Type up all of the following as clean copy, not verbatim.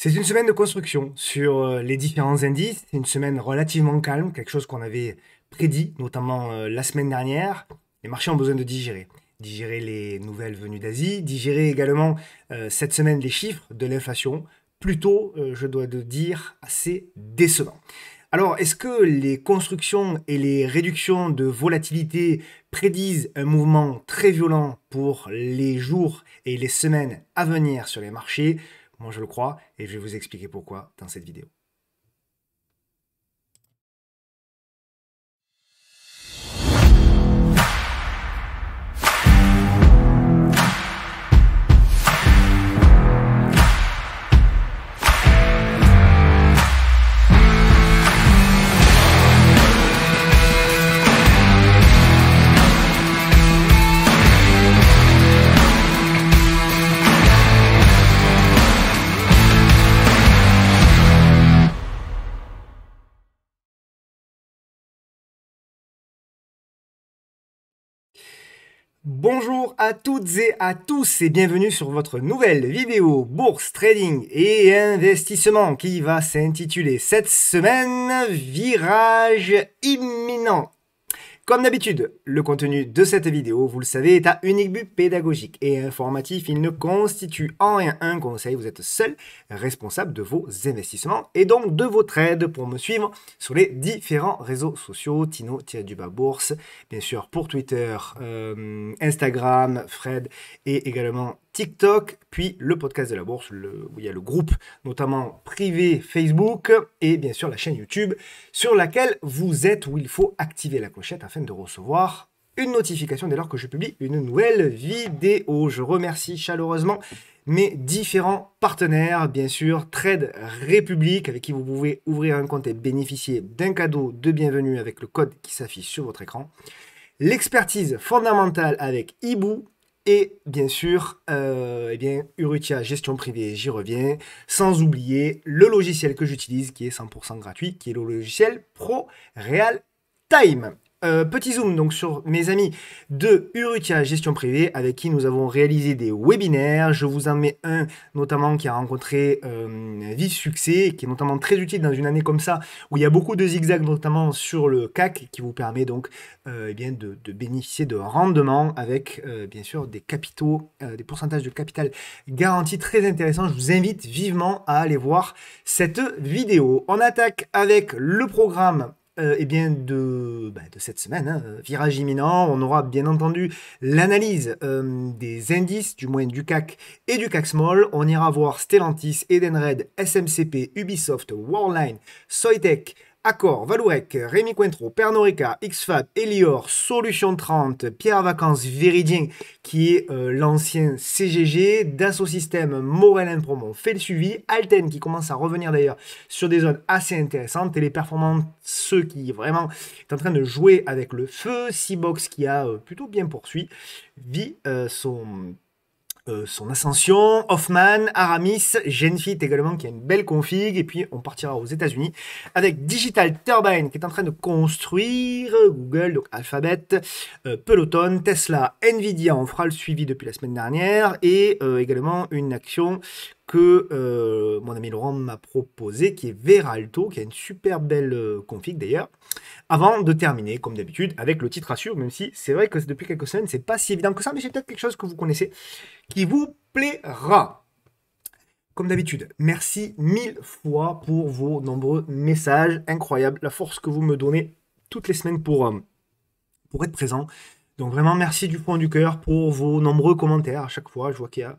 C'est une semaine de construction sur les différents indices. C'est une semaine relativement calme, quelque chose qu'on avait prédit, notamment la semaine dernière. Les marchés ont besoin de digérer. Digérer les nouvelles venues d'Asie, digérer également cette semaine les chiffres de l'inflation, plutôt, je dois le dire, assez décevant. Alors, est-ce que les constructions et les réductions de volatilité prédisent un mouvement très violent pour les jours et les semaines à venir sur les marchés? Moi, je le crois et je vais vous expliquer pourquoi dans cette vidéo. Bonjour à toutes et à tous et bienvenue sur votre nouvelle vidéo bourse, trading et investissement qui va s'intituler cette semaine Virage imminent. Comme d'habitude, le contenu de cette vidéo, vous le savez, est à unique but pédagogique et informatif. Il ne constitue en rien un conseil. Vous êtes seul responsable de vos investissements et donc de vos trades. Pour me suivre sur les différents réseaux sociaux, Tino-du-bas bourse, bien sûr pour Twitter, Instagram, Fred et également TikTok, puis le podcast de la bourse, où il y a le groupe notamment privé Facebook et bien sûr la chaîne YouTube sur laquelle vous êtes, où il faut activer la clochette afin de recevoir une notification dès lors que je publie une nouvelle vidéo. Je remercie chaleureusement mes différents partenaires, bien sûr, Trade République, avec qui vous pouvez ouvrir un compte et bénéficier d'un cadeau de bienvenue avec le code qui s'affiche sur votre écran. L'expertise fondamentale avec Ibou, et bien sûr, Urutia Gestion Privée, j'y reviens. Sans oublier le logiciel que j'utilise, qui est 100% gratuit, qui est le logiciel Pro Real Time. Petit zoom donc sur mes amis de Urutia Gestion Privée avec qui nous avons réalisé des webinaires. Je vous en mets un notamment qui a rencontré vif succès, qui est notamment très utile dans une année comme ça où il y a beaucoup de zigzags notamment sur le CAC qui vous permet donc de bénéficier de rendements avec bien sûr des capitaux, des pourcentages de capital garantis très intéressants. Je vous invite vivement à aller voir cette vidéo. On attaque avec le programme de cette semaine, hein, virage imminent. On aura bien entendu l'analyse des indices, du moins du CAC et du CAC Small. On ira voir Stellantis, Edenred, SMCP, Ubisoft, Worldline, Soitec, Accor, Vallourec, Rémi Cointreau, Pernod Ricard, XFAB, Elior, Solution 30, Pierre Vacances, Véridien, qui est l'ancien CGG, Dassault Systèmes, Morel Promont fait le suivi, Alten qui commence à revenir d'ailleurs sur des zones assez intéressantes, Téléperformance, ceux qui vraiment est en train de jouer avec le feu, Seabox qui a plutôt bien poursuivi son ascension, Hoffman, Aramis, Genfit également qui a une belle config, et puis on partira aux États-Unis avec Digital Turbine qui est en train de construire, Google, donc Alphabet, Peloton, Tesla, Nvidia, on fera le suivi depuis la semaine dernière, et également une action que mon ami Laurent m'a proposé, qui est Veralto, qui a une super belle config d'ailleurs. Avant de terminer, comme d'habitude, avec le titre à suivre, même si c'est vrai que depuis quelques semaines, c'est pas si évident que ça, mais c'est peut-être quelque chose que vous connaissez, qui vous plaira. Comme d'habitude, merci 1000 fois pour vos nombreux messages. Incroyable la force que vous me donnez toutes les semaines pour être présent. Donc vraiment, merci du fond du cœur pour vos nombreux commentaires. À chaque fois, je vois qu'il y a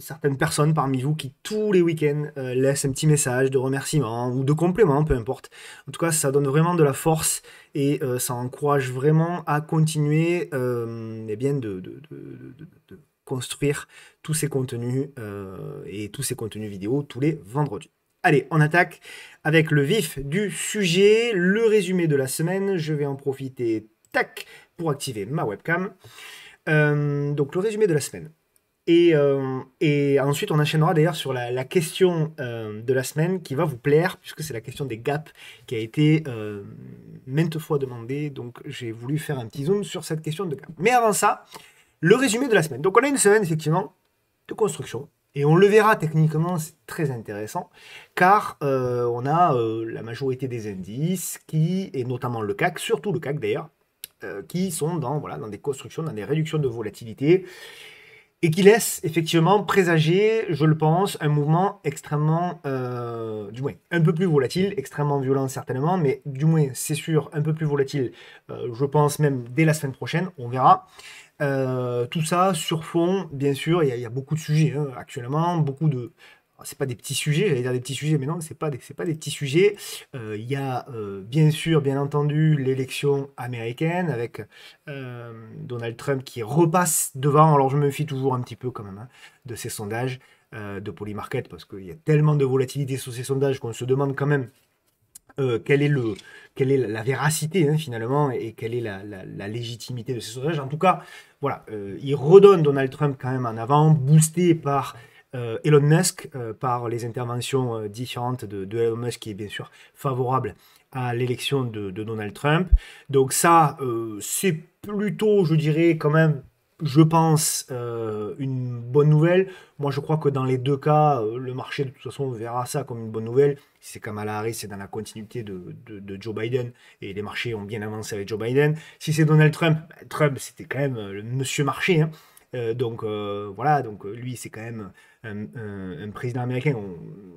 certaines personnes parmi vous qui, tous les week-ends, laissent un petit message de remerciement ou de complément, peu importe. En tout cas, ça donne vraiment de la force et ça encourage vraiment à continuer de construire tous ces contenus et tous ces contenus vidéo tous les vendredis. Allez, on attaque avec le vif du sujet, le résumé de la semaine. Je vais en profiter, tac, pour activer ma webcam. Donc le résumé de la semaine. Et ensuite, on enchaînera d'ailleurs sur la question de la semaine qui va vous plaire, puisque c'est la question des gaps qui a été maintes fois demandée. Donc, j'ai voulu faire un petit zoom sur cette question de gap. Mais avant ça, le résumé de la semaine. Donc, on a une semaine, effectivement, de construction Et on le verra techniquement, c'est très intéressant, car on a la majorité des indices, et notamment le CAC, surtout le CAC d'ailleurs, qui sont voilà, dans des constructions, dans des réductions de volatilité, et qui laissent effectivement présager, je le pense, un mouvement extrêmement, du moins, un peu plus volatile, extrêmement violent certainement, mais du moins, c'est sûr, un peu plus volatile, je pense même dès la semaine prochaine, on verra. Tout ça sur fond, bien sûr, il y a beaucoup de sujets hein, actuellement, beaucoup de... C'est pas des petits sujets, j'allais dire des petits sujets, mais non, c'est pas des petits sujets. Il y a bien sûr, bien entendu, l'élection américaine avec Donald Trump qui repasse devant. Alors je me fie toujours un petit peu quand même hein, de ces sondages de Polymarket parce qu'il y a tellement de volatilité sur ces sondages qu'on se demande quand même quel est quelle est la véracité hein, finalement et quelle est la légitimité de ces sondages. En tout cas, voilà, il redonne Donald Trump quand même en avant, boosté par Elon Musk, par les interventions différentes de Elon Musk qui est bien sûr favorable à l'élection de Donald Trump. Donc ça, c'est plutôt, je dirais quand même, je pense, une bonne nouvelle. Moi, je crois que dans les deux cas, le marché de toute façon verra ça comme une bonne nouvelle. Si c'est Kamala Harris, c'est dans la continuité de Joe Biden, et les marchés ont bien avancé avec Joe Biden. Si c'est Donald Trump, Trump, c'était quand même le monsieur marché, hein. Donc voilà, donc lui c'est quand même un président américain.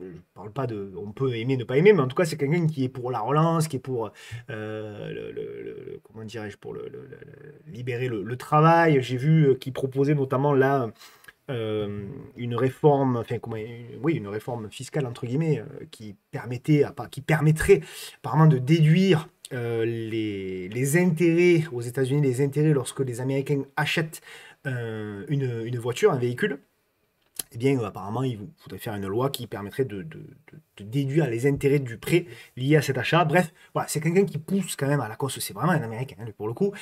Je parle pas de, on peut aimer, ne pas aimer, mais en tout cas c'est quelqu'un qui est pour la relance, qui est pour comment dirais-je, pour libérer le travail. J'ai vu qu'il proposait notamment là une réforme, enfin comment, oui, une réforme fiscale entre guillemets qui permettait, qui permettrait apparemment de déduire les intérêts aux États-Unis, les intérêts lorsque les Américains achètent une voiture, un véhicule. Eh bien, apparemment, il faudrait faire une loi qui permettrait de déduire les intérêts du prêt lié à cet achat. Bref, voilà, c'est quelqu'un qui pousse quand même à la cause. C'est vraiment un Américain, hein, pour le coup.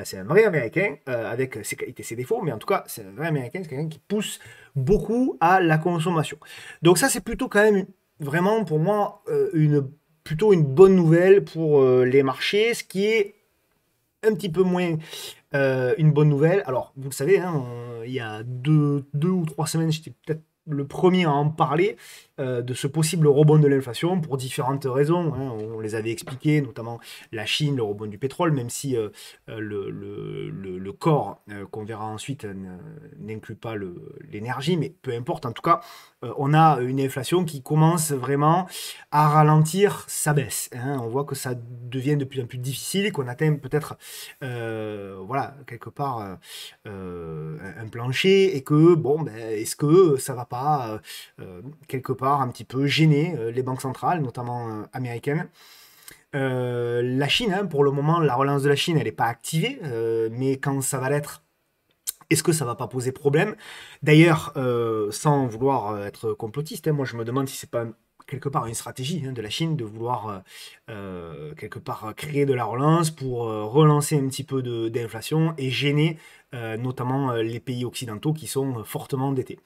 C'est un vrai Américain, avec ses qualités, ses défauts, mais en tout cas, c'est un vrai Américain. C'est quelqu'un qui pousse beaucoup à la consommation. Donc ça, c'est plutôt quand même, vraiment, pour moi, plutôt une bonne nouvelle pour les marchés, ce qui est un petit peu moins une bonne nouvelle. Alors, vous le savez, hein, il y a deux ou trois semaines, j'étais peut-être le premier à en parler de ce possible rebond de l'inflation pour différentes raisons, hein. On les avait expliquées, notamment la Chine, le rebond du pétrole, même si le corps qu'on verra ensuite n'inclut pas l'énergie, mais peu importe. En tout cas, on a une inflation qui commence vraiment à ralentir sa baisse, hein. On voit que ça devient de plus en plus difficile, qu'on atteint peut-être voilà, quelque part un plancher et que, bon, ben, est-ce que ça va pas quelque part un petit peu gêner les banques centrales, notamment américaines. La Chine, hein, pour le moment, la relance de la Chine, elle n'est pas activée, mais quand ça va l'être, est-ce que ça va pas poser problème? D'ailleurs, sans vouloir être complotiste, hein, moi je me demande si c'est pas quelque part une stratégie hein, de la Chine de vouloir quelque part créer de la relance pour relancer un petit peu d'inflation et gêner notamment les pays occidentaux qui sont fortement endettés.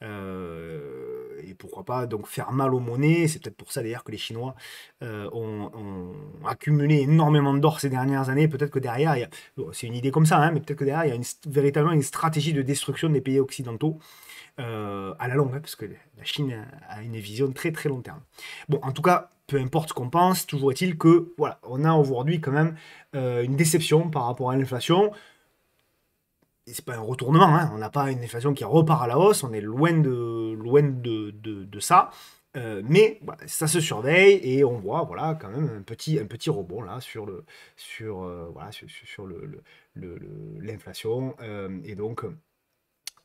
Et pourquoi pas donc faire mal aux monnaies. C'est peut-être pour ça d'ailleurs que les Chinois ont accumulé énormément d'or ces dernières années. Peut-être que derrière, bon, c'est une idée comme ça, hein, mais peut-être que derrière, il y a véritablement une stratégie de destruction des pays occidentaux à la longue, hein, parce que la Chine a une vision très très long terme. Bon, en tout cas, peu importe ce qu'on pense, toujours est-il que voilà, on a aujourd'hui quand même une déception par rapport à l'inflation. Et c'est pas un retournement, hein, on n'a pas une inflation qui repart à la hausse, on est loin de ça. Mais voilà, ça se surveille et on voit voilà, quand même un petit rebond là voilà, l'inflation. Et donc,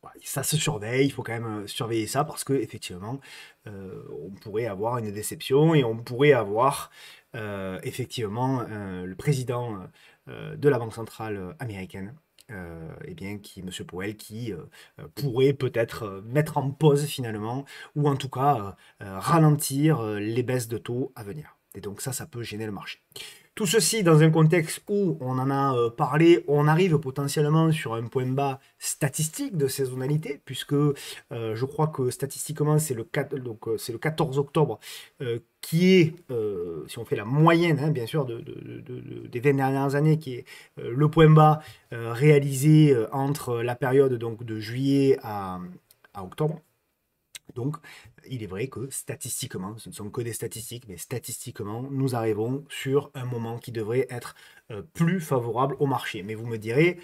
voilà, ça se surveille, il faut quand même surveiller ça parce que effectivement, on pourrait avoir une déception et on pourrait avoir effectivement le président de la Banque centrale américaine, eh bien, Monsieur Powell, qui pourrait peut-être mettre en pause finalement, ou en tout cas ralentir les baisses de taux à venir. Et donc ça peut gêner le marché. Tout ceci dans un contexte où on en a parlé, on arrive potentiellement sur un point bas statistique de saisonnalité, puisque je crois que statistiquement c'est c'est le 14 octobre qui est, si on fait la moyenne hein, bien sûr des 20 dernières années, qui est le point bas réalisé entre la période donc, de juillet à octobre. Donc, il est vrai que statistiquement, ce ne sont que des statistiques, mais statistiquement, nous arrivons sur un moment qui devrait être plus favorable au marché. Mais vous me direz,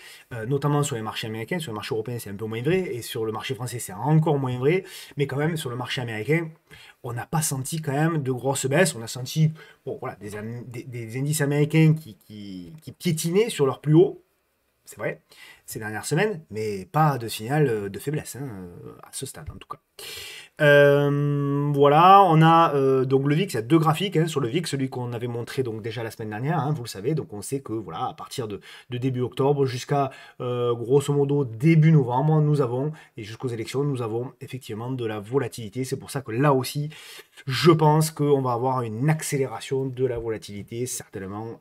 notamment sur les marchés américains, sur le marché européen, c'est un peu moins vrai, et sur le marché français, c'est encore moins vrai, mais quand même, sur le marché américain, on n'a pas senti quand même de grosses baisses. On a senti bon, voilà, des indices américains qui piétinaient sur leur plus haut, c'est vrai, ces dernières semaines, mais pas de signal de faiblesse, hein, à ce stade en tout cas. Voilà, on a donc le VIX, il y a deux graphiques hein, sur le VIX, celui qu'on avait montré donc déjà la semaine dernière, hein, vous le savez, donc on sait que voilà, à partir de début octobre jusqu'à grosso modo début novembre, nous avons, et jusqu'aux élections, nous avons effectivement de la volatilité. C'est pour ça que là aussi, je pense qu'on va avoir une accélération de la volatilité, certainement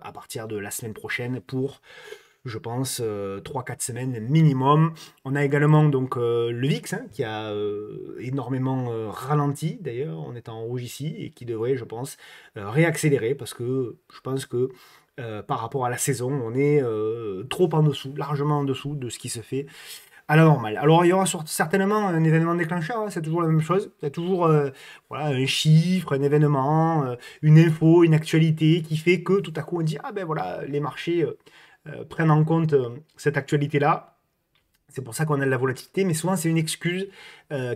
à partir de la semaine prochaine pour je pense, 3-4 semaines minimum. On a également donc le VIX hein, qui a énormément ralenti d'ailleurs en étant en rouge ici et qui devrait, je pense, réaccélérer parce que je pense que par rapport à la saison, on est trop en dessous, largement en dessous de ce qui se fait à la normale. Alors il y aura certainement un événement déclencheur, hein, c'est toujours la même chose. Il y a toujours voilà, un chiffre, un événement, une info, une actualité qui fait que tout à coup on dit ah ben voilà, les marchés prennent en compte cette actualité-là. C'est pour ça qu'on a de la volatilité, mais souvent c'est une excuse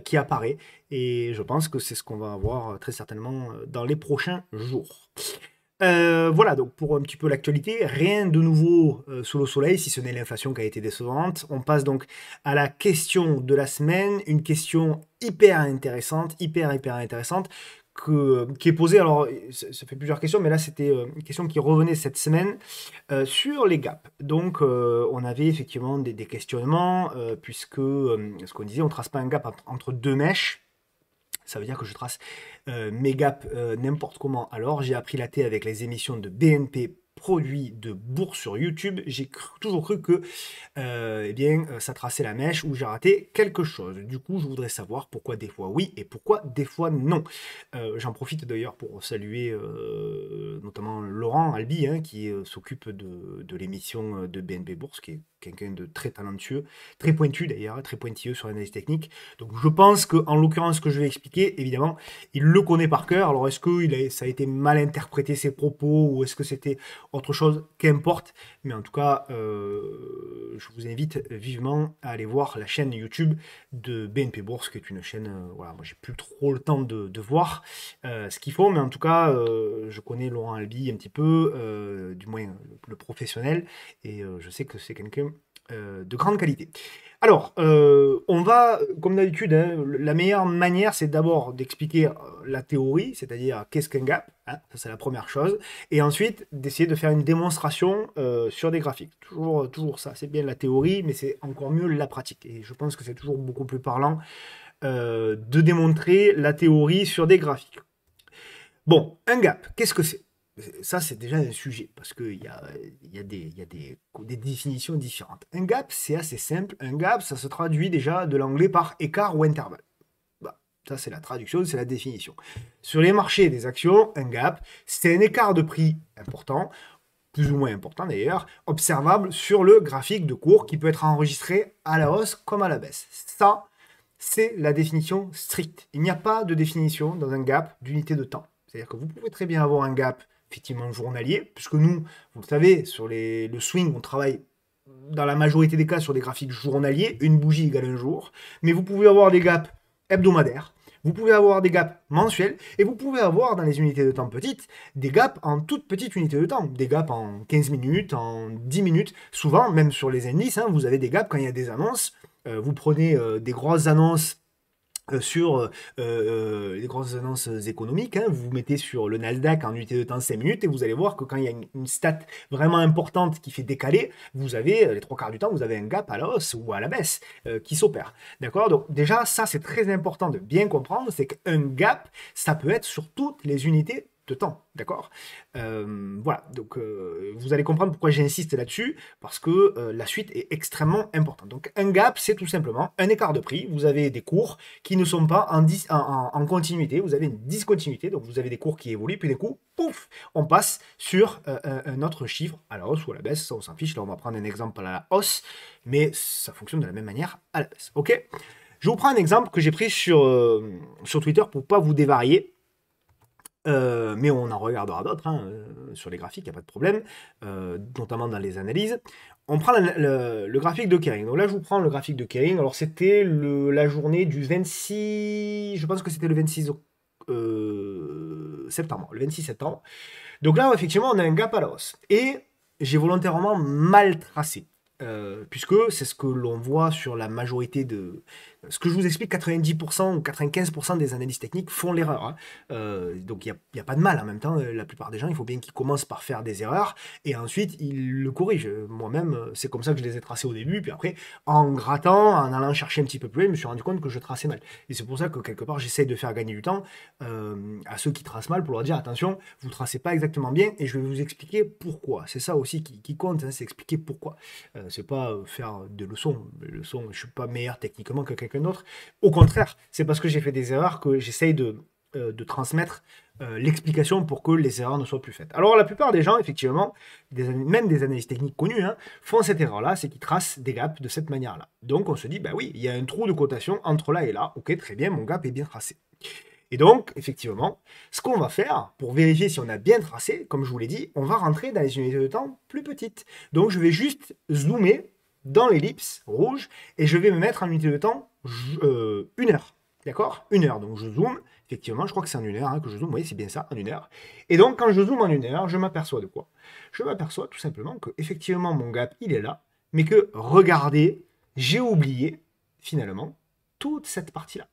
qui apparaît. Et je pense que c'est ce qu'on va avoir très certainement dans les prochains jours. Voilà, donc pour un petit peu l'actualité, rien de nouveau sous le soleil, si ce n'est l'inflation qui a été décevante. On passe donc à la question de la semaine, une question hyper intéressante, hyper intéressante, qui est posée, alors ça fait plusieurs questions, mais là c'était une question qui revenait cette semaine sur les gaps. Donc on avait effectivement des questionnements, puisque ce qu'on disait, on ne trace pas un gap entre deux mèches. Ça veut dire que je trace mes gaps n'importe comment. Alors, j'ai appris la thé avec les émissions de BNP produits de bourse sur YouTube. J'ai toujours cru que eh bien, ça traçait la mèche ou j'ai raté quelque chose. Du coup, je voudrais savoir pourquoi des fois oui et pourquoi des fois non. J'en profite d'ailleurs pour saluer notamment Laurent Albi, hein, qui s'occupe de l'émission de BNP Bourse, qui est quelqu'un de très talentueux, très pointu d'ailleurs, très pointilleux sur l'analyse technique. Donc je pense qu'en l'occurrence, ce que je vais expliquer, évidemment, il le connaît par cœur. Alors est-ce que ça a été mal interprété ses propos ou est-ce que c'était autre chose? Qu'importe. Mais en tout cas, je vous invite vivement à aller voir la chaîne YouTube de BNP Bourse, qui est une chaîne, voilà, moi j'ai plus trop le temps de voir ce qu'il faut, mais en tout cas, je connais Laurent Albi un petit peu, du moins le professionnel, et je sais que c'est quelqu'un de grande qualité. Alors, on va, comme d'habitude, hein, la meilleure manière, c'est d'abord d'expliquer la théorie, c'est-à-dire qu'est-ce qu'un gap, hein, ça c'est la première chose, et ensuite d'essayer de faire une démonstration sur des graphiques. Toujours ça, c'est bien la théorie, mais c'est encore mieux la pratique. Et je pense que c'est toujours beaucoup plus parlant de démontrer la théorie sur des graphiques. Bon, un gap, qu'est-ce que c'est? Ça, c'est déjà un sujet, parce qu'il y a des définitions différentes. Un gap, c'est assez simple. Un gap, ça se traduit déjà de l'anglais par écart ou intervalle. Bah, ça, c'est la traduction, c'est la définition. Sur les marchés des actions, un gap, c'est un écart de prix important, plus ou moins important d'ailleurs, observable sur le graphique de cours qui peut être enregistré à la hausse comme à la baisse. Ça, c'est la définition stricte. Il n'y a pas de définition dans un gap d'unité de temps. C'est-à-dire que vous pouvez très bien avoir un gap effectivement journalier, puisque nous, vous le savez, sur le swing, on travaille dans la majorité des cas sur des graphiques journaliers, une bougie égale un jour, mais vous pouvez avoir des gaps hebdomadaires, vous pouvez avoir des gaps mensuels, et vous pouvez avoir dans les unités de temps petites, des gaps en toute petite unité de temps, des gaps en 15 minutes, en 10 minutes, souvent, même sur les indices, hein, vous avez des gaps quand il y a des annonces, vous prenez des grosses annonces sur les grosses annonces économiques, hein, vous mettez sur le Nasdaq en unité de temps 5 minutes et vous allez voir que quand il y a une stat vraiment importante qui fait décaler, vous avez, les trois quarts du temps, vous avez un gap à la hausse ou à la baisse qui s'opère. D'accord? Donc déjà, ça c'est très important de bien comprendre, c'est qu'un gap, ça peut être sur toutes les unités de temps, d'accord? Voilà, donc vous allez comprendre pourquoi j'insiste là-dessus, parce que la suite est extrêmement importante. Donc un gap, c'est tout simplement un écart de prix. Vous avez des cours qui ne sont pas en continuité, vous avez une discontinuité, donc vous avez des cours qui évoluent, puis d'un coup, pouf, on passe sur un autre chiffre, à la hausse ou à la baisse, ça on s'en fiche, là on va prendre un exemple à la hausse, mais ça fonctionne de la même manière à la baisse, ok? Je vous prends un exemple que j'ai pris sur Twitter pour pas vous dévarier. Mais on en regardera d'autres hein, sur les graphiques, il n'y a pas de problème, notamment dans les analyses. On prend le graphique de Kering. Donc là, je vous prends le graphique de Kering. Alors, c'était la journée du 26... Je pense que c'était le 26 septembre. Le 26 septembre. Donc là, effectivement, on a un gap à la hausse. Et j'ai volontairement mal tracé. Puisque c'est ce que l'on voit sur la majorité de... Ce que je vous explique, 90% ou 95% des analyses techniques font l'erreur. Hein. Donc il n'y a pas de mal en même temps. La plupart des gens, il faut bien qu'ils commencent par faire des erreurs et ensuite ils le corrigent. Moi-même, c'est comme ça que je les ai tracés au début. Puis après, en grattant, en allant chercher un petit peu plus, je me suis rendu compte que je traçais mal. Et c'est pour ça que quelque part, j'essaye de faire gagner du temps à ceux qui tracent mal pour leur dire attention, vous ne tracez pas exactement bien et je vais vous expliquer pourquoi. C'est ça aussi qui compte, hein, c'est expliquer pourquoi. C'est pas faire des leçons. Les leçons, je suis pas meilleur techniquement que quelqu'un d'autre. Au contraire, c'est parce que j'ai fait des erreurs que j'essaye de transmettre l'explication pour que les erreurs ne soient plus faites. Alors la plupart des gens, effectivement, même des analystes techniques connus, hein, font cette erreur-là, c'est qu'ils tracent des gaps de cette manière-là. Donc on se dit, bah oui, il y a un trou de cotation entre là et là, ok, très bien, mon gap est bien tracé. Et donc, effectivement, ce qu'on va faire pour vérifier si on a bien tracé, comme je vous l'ai dit, on va rentrer dans les unités de temps plus petites. Donc, je vais juste zoomer dans l'ellipse rouge et je vais me mettre en unité de temps 1 heure. D'accord? 1 heure. Donc, je zoome. Effectivement, je crois que c'est en 1 heure hein, que je zoome. Oui, c'est bien ça, en 1 heure. Et donc, quand je zoome en 1 heure, je m'aperçois de quoi? Je m'aperçois tout simplement que, effectivement, mon gap, il est là. Mais que, regardez, j'ai oublié, finalement, toute cette partie-là.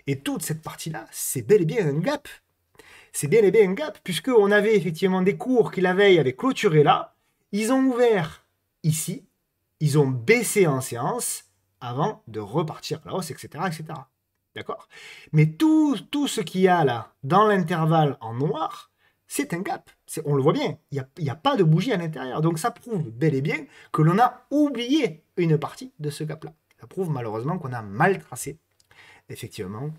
Et toute cette partie-là, c'est bel et bien un gap. C'est bel et bien un gap, puisqu'on avait effectivement des cours qui la veille avaient clôturé là. Ils ont ouvert ici. Ils ont baissé en séance avant de repartir à la hausse, etc. etc. D'accord? Mais tout ce qu'il y a là, dans l'intervalle en noir, c'est un gap. On le voit bien. Il n'y a pas de bougie à l'intérieur. Donc ça prouve bel et bien que l'on a oublié une partie de ce gap-là. Ça prouve malheureusement qu'on a mal tracé effectivement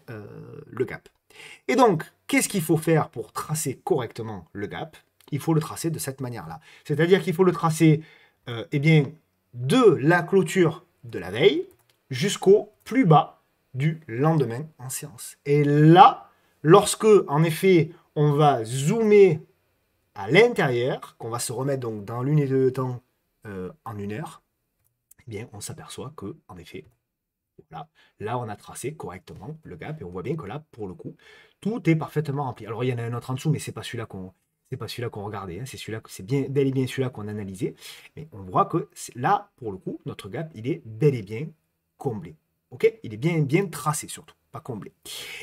le gap. Et donc, qu'est-ce qu'il faut faire pour tracer correctement le gap? Il faut le tracer de cette manière-là. C'est-à-dire qu'il faut le tracer eh bien, de la clôture de la veille jusqu'au plus bas du lendemain en séance. Et là, lorsque, en effet, on va zoomer à l'intérieur, qu'on va se remettre donc dans l'unité de temps en 1 heure, eh bien, on s'aperçoit que, en effet, voilà. Là, on a tracé correctement le gap et on voit bien que là, pour le coup, tout est parfaitement rempli. Alors, il y en a un autre en dessous, mais c'est pas celui-là qu'on regardait. Hein. C'est celui-là, c'est bel et bien celui-là qu'on analysait. Mais on voit que là, pour le coup, notre gap, il est bel et bien comblé. Ok? Il est bien tracé surtout, pas comblé.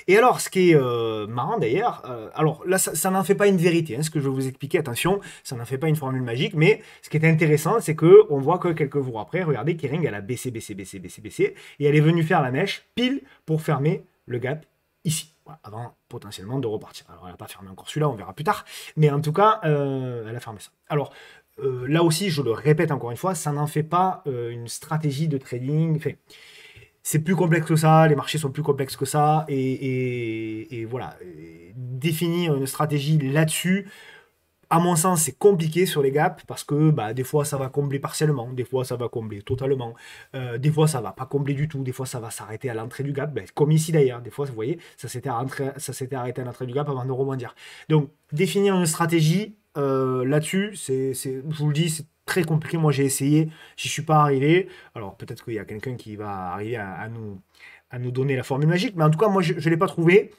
Et alors, ce qui est marrant d'ailleurs, alors là, ça n'en fait pas une vérité, hein, ce que je vais vous expliquer, attention, ça n'en fait pas une formule magique, mais ce qui est intéressant, c'est que on voit que quelques jours après, regardez, Kering, elle a baissé, et elle est venue faire la mèche pile pour fermer le gap ici, voilà, avant potentiellement de repartir. Alors, elle n'a pas fermé encore celui-là, on verra plus tard, mais en tout cas, elle a fermé ça. Alors, là aussi, je le répète encore une fois, ça n'en fait pas une stratégie de trading, enfin, c'est plus complexe que ça, les marchés sont plus complexes que ça, et voilà, définir une stratégie là-dessus, à mon sens, c'est compliqué sur les gaps, parce que bah, des fois ça va combler partiellement, des fois ça va combler totalement, des fois ça va pas combler du tout, des fois ça va s'arrêter à l'entrée du gap, ben, comme ici d'ailleurs, des fois vous voyez, ça s'était arrêté à l'entrée du gap avant de rebondir. Donc définir une stratégie là-dessus, je vous le dis, c'est très compliqué. Moi j'ai essayé, j'y suis pas arrivé. Alors peut-être qu'il y a quelqu'un qui va arriver à nous donner la formule magique, mais en tout cas moi je ne l'ai pas trouvé.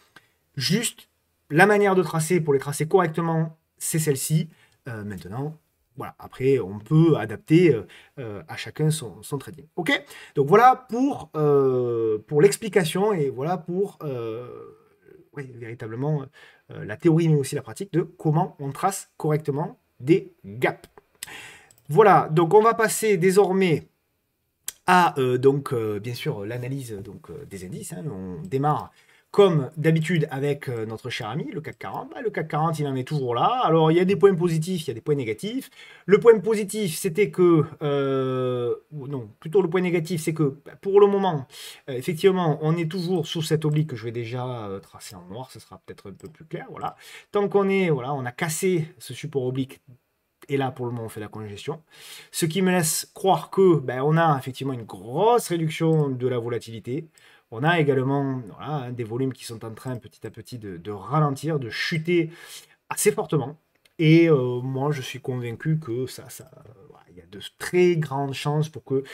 Juste la manière de tracer pour les tracer correctement, c'est celle-ci. Maintenant, voilà. Après, on peut adapter à chacun son trading. Ok? Donc voilà pour l'explication et voilà pour oui, véritablement la théorie mais aussi la pratique de comment on trace correctement des gaps. Voilà, donc on va passer désormais à donc bien sûr l'analyse des indices. Hein. On démarre comme d'habitude avec notre cher ami, le CAC 40. Bah, le CAC 40, il en est toujours là. Alors, il y a des points positifs, il y a des points négatifs. Le point positif, c'était que... non, plutôt le point négatif, c'est que pour le moment, effectivement, on est toujours sous cette oblique que je vais déjà tracer en noir. Ce sera peut-être un peu plus clair. Voilà. Tant qu'on est... Voilà, on a cassé ce support oblique Et là, pour le moment, on fait la congestion. Ce qui me laisse croire que on a effectivement une grosse réduction de la volatilité. On a également voilà, des volumes qui sont en train petit à petit de ralentir, de chuter assez fortement. Et moi, je suis convaincu que voilà, il y a de très grandes chances pour que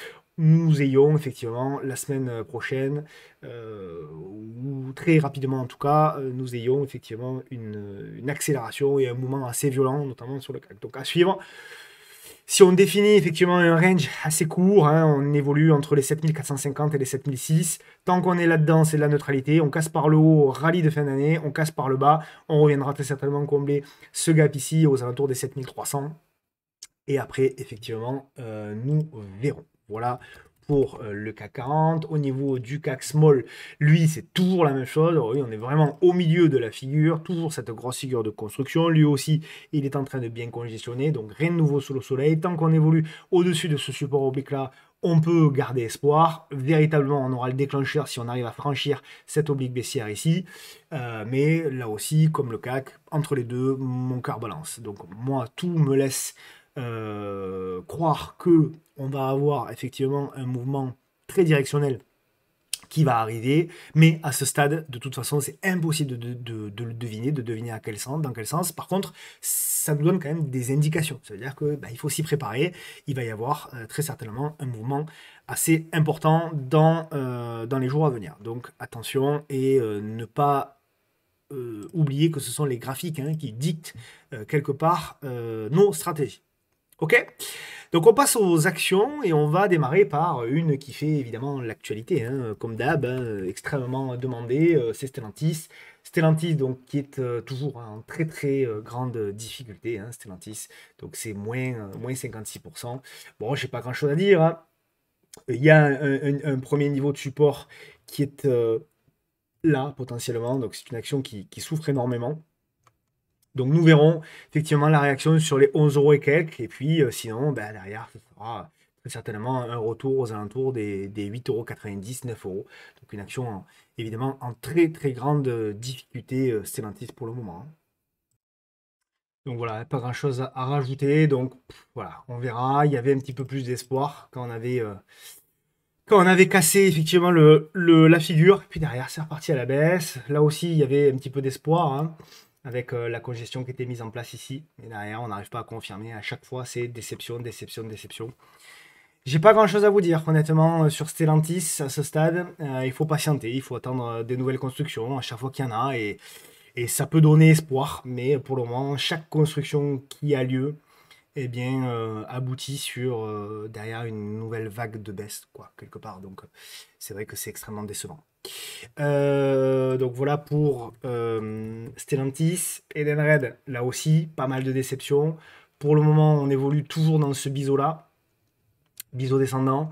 nous ayons effectivement la semaine prochaine, ou très rapidement en tout cas, nous ayons effectivement une accélération et un mouvement assez violent, notamment sur le CAC. Donc à suivre. Si on définit effectivement un range assez court, hein, on évolue entre les 7450 et les 7006. Tant qu'on est là-dedans, c'est de la neutralité. On casse par le haut, rallye de fin d'année. On casse par le bas. On reviendra très certainement combler ce gap ici aux alentours des 7300. Et après, effectivement, nous verrons. Voilà pour le CAC 40. Au niveau du CAC Small, lui, c'est toujours la même chose. Alors, oui, on est vraiment au milieu de la figure, toujours cette grosse figure de construction. Lui aussi, il est en train de bien congestionner, donc rien de nouveau sous le soleil. Tant qu'on évolue au-dessus de ce support oblique-là, on peut garder espoir. Véritablement, on aura le déclencheur si on arrive à franchir cette oblique baissière ici. Mais là aussi, comme le CAC, entre les deux, mon cœur balance. Donc moi, tout me laisse croire que on va avoir effectivement un mouvement très directionnel qui va arriver, mais à ce stade, de toute façon, c'est impossible de le deviner, de deviner à quel sens, dans quel sens. Par contre, ça nous donne quand même des indications. Ça veut dire que il faut s'y préparer. Il va y avoir très certainement un mouvement assez important dans les jours à venir. Donc attention et ne pas oublier que ce sont les graphiques hein, qui dictent quelque part nos stratégies. Ok? Donc on passe aux actions et on va démarrer par une qui fait évidemment l'actualité, hein, comme d'hab, hein, extrêmement demandée, c'est Stellantis. Stellantis donc qui est toujours en très très grande difficulté, hein, Stellantis, donc c'est moins 56%. Bon, j'ai pas grand chose à dire, hein. Il y a un premier niveau de support qui est là potentiellement, donc c'est une action qui souffre énormément. Donc nous verrons effectivement la réaction sur les 11 euros et quelques. Et puis sinon, derrière, ce sera très certainement un retour aux alentours des 8,90 €, 9 euros. Donc une action évidemment en très très grande difficulté Stellantis pour le moment, hein. Donc voilà, pas grand chose à rajouter. Donc voilà, on verra. Il y avait un petit peu plus d'espoir quand on avait cassé effectivement la figure. Puis derrière, c'est reparti à la baisse. Là aussi, il y avait un petit peu d'espoir, hein, avec la congestion qui était mise en place ici. Et derrière, on n'arrive pas à confirmer. À chaque fois, c'est déception, déception, déception. J'ai pas grand chose à vous dire, honnêtement, sur Stellantis à ce stade. Il faut patienter, il faut attendre des nouvelles constructions à chaque fois qu'il y en a. Et ça peut donner espoir. Mais pour le moment, chaque construction qui a lieu, eh bien, aboutit sur derrière une nouvelle vague de baisse, quoi, quelque part. Donc, c'est vrai que c'est extrêmement décevant. Donc voilà pour Stellantis. Edenred, là aussi, pas mal de déceptions. Pour le moment, on évolue toujours dans ce biseau-là, biseau descendant.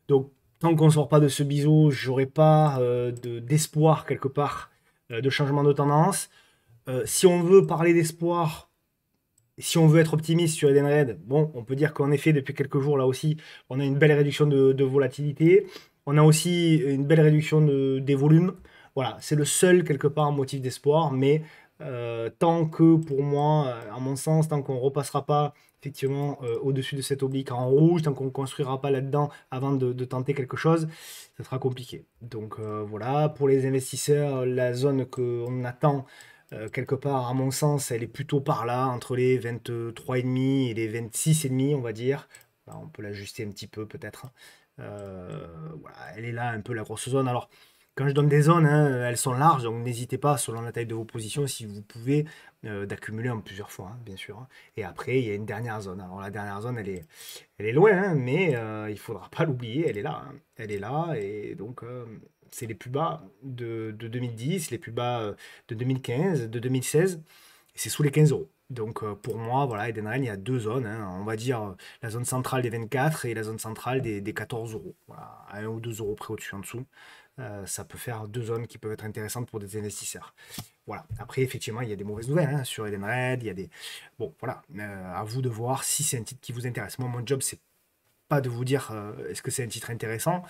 Donc, tant qu'on ne sort pas de ce biseau, j'aurai pas d'espoir quelque part de changement de tendance. Si on veut parler d'espoir, si on veut être optimiste sur Edenred, bon, on peut dire qu'en effet, depuis quelques jours, là aussi, on a une belle réduction de volatilité. On a aussi une belle réduction des volumes. Voilà, c'est le seul, quelque part, motif d'espoir. Mais tant que, pour moi, à mon sens, tant qu'on ne repassera pas, effectivement, au-dessus de cette oblique en rouge, tant qu'on ne construira pas là-dedans avant de tenter quelque chose, ça sera compliqué. Donc voilà, pour les investisseurs, la zone qu'on attend, quelque part, à mon sens, elle est plutôt par là, entre les 23,5 et les 26,5, on va dire. Là, on peut l'ajuster un petit peu, peut-être. Voilà, elle est là, un peu la grosse zone. Alors, quand je donne des zones, hein, elles sont larges, donc n'hésitez pas, selon la taille de vos positions, si vous pouvez, d'accumuler en plusieurs fois, hein, bien sûr, hein. Et après, il y a une dernière zone. Alors, la dernière zone, elle est loin, hein, mais il ne faudra pas l'oublier, elle est là, hein. Elle est là, et donc c'est les plus bas de 2010, les plus bas de 2015, de 2016, et c'est sous les 15 euros. Donc pour moi, voilà, Edenred, il y a deux zones, hein. On va dire la zone centrale des 24 et la zone centrale des 14 euros. Voilà, à 1 ou 2 euros près au-dessus, en dessous. Ça peut faire deux zones qui peuvent être intéressantes pour des investisseurs. Voilà. Après, effectivement, il y a des mauvaises nouvelles, hein, sur Edenred. Il y a des... Bon, voilà. À vous de voir si c'est un titre qui vous intéresse. Moi, mon job, c'est pas de vous dire est-ce que c'est un titre intéressant,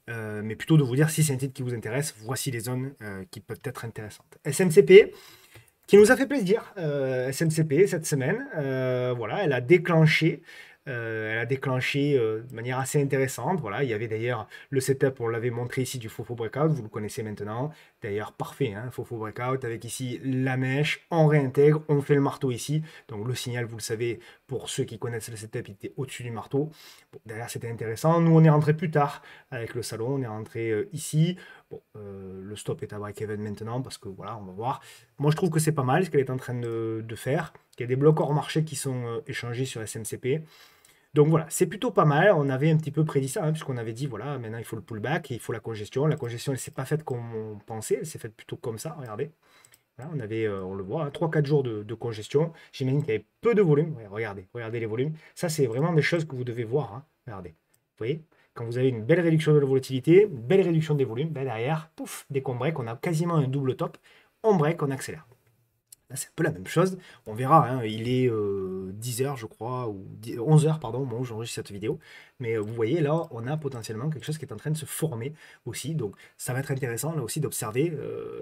mais plutôt de vous dire si c'est un titre qui vous intéresse, voici les zones qui peuvent être intéressantes. SMCP, qui nous a fait plaisir, SMCP, cette semaine. Voilà, elle a déclenché de manière assez intéressante. Voilà, il y avait d'ailleurs le setup, on l'avait montré ici du Fofo Breakout, vous le connaissez maintenant. D'ailleurs, parfait, hein, Fofo Breakout, avec ici la mèche, on réintègre, on fait le marteau ici. Donc le signal, vous le savez, pour ceux qui connaissent le setup, il était au-dessus du marteau. Bon, derrière, c'était intéressant. Nous, on est rentré plus tard avec le salon, on est rentré ici. Bon, le stop est à break-even maintenant parce que voilà, on va voir. Moi, je trouve que c'est pas mal ce qu'elle est en train de faire. Il y a des blocs hors marché qui sont échangés sur SMCP. Donc voilà, c'est plutôt pas mal. On avait un petit peu prédit ça, hein, puisqu'on avait dit, voilà, maintenant il faut le pullback et il faut la congestion. La congestion, elle ne s'est pas faite comme on pensait, elle s'est faite plutôt comme ça, regardez. Voilà, on avait, on le voit, hein, 3-4 jours de congestion. J'imagine qu'il y avait peu de volume. Ouais, regardez les volumes. Ça, c'est vraiment des choses que vous devez voir, hein. Regardez, vous voyez, quand vous avez une belle réduction de la volatilité, une belle réduction des volumes, ben derrière, pouf, dès qu'on break, on a quasiment un double top. On break, on accélère. Là, c'est un peu la même chose. On verra, hein, il est 10h, je crois, ou 11h, pardon, au moment où j'enregistre cette vidéo. Mais vous voyez, là, on a potentiellement quelque chose qui est en train de se former aussi. Donc, ça va être intéressant, là aussi, d'observer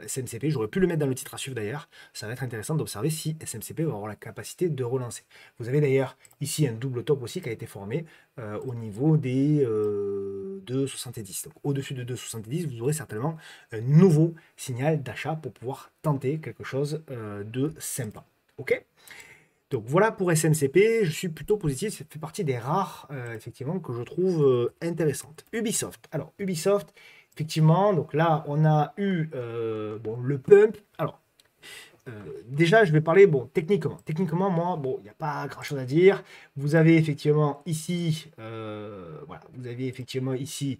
SMCP. J'aurais pu le mettre dans le titre à suivre, d'ailleurs. Ça va être intéressant d'observer si SMCP va avoir la capacité de relancer. Vous avez d'ailleurs ici un double top aussi qui a été formé au niveau des 2,70. Donc, au-dessus de 2,70, vous aurez certainement un nouveau signal d'achat pour pouvoir tenter quelque chose de sympa. Ok? Donc voilà pour SMCP, je suis plutôt positif, ça fait partie des rares effectivement que je trouve intéressantes. Ubisoft. Alors Ubisoft, effectivement, donc là on a eu bon, le pump. Alors déjà je vais parler bon techniquement. Techniquement, moi, bon, il n'y a pas grand chose à dire. Vous avez effectivement ici, voilà, vous avez effectivement ici,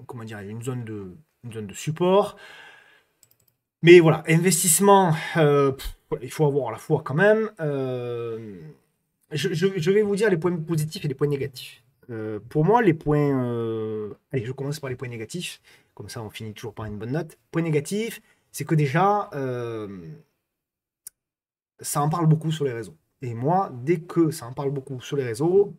comment dire, une zone de support. Mais voilà, investissement, il faut avoir la foi quand même. Je vais vous dire les points positifs et les points négatifs. Pour moi, les points... allez, je commence par les points négatifs. Comme ça, on finit toujours par une bonne note. Point négatif, c'est que déjà, ça en parle beaucoup sur les réseaux. Et moi, dès que ça en parle beaucoup sur les réseaux,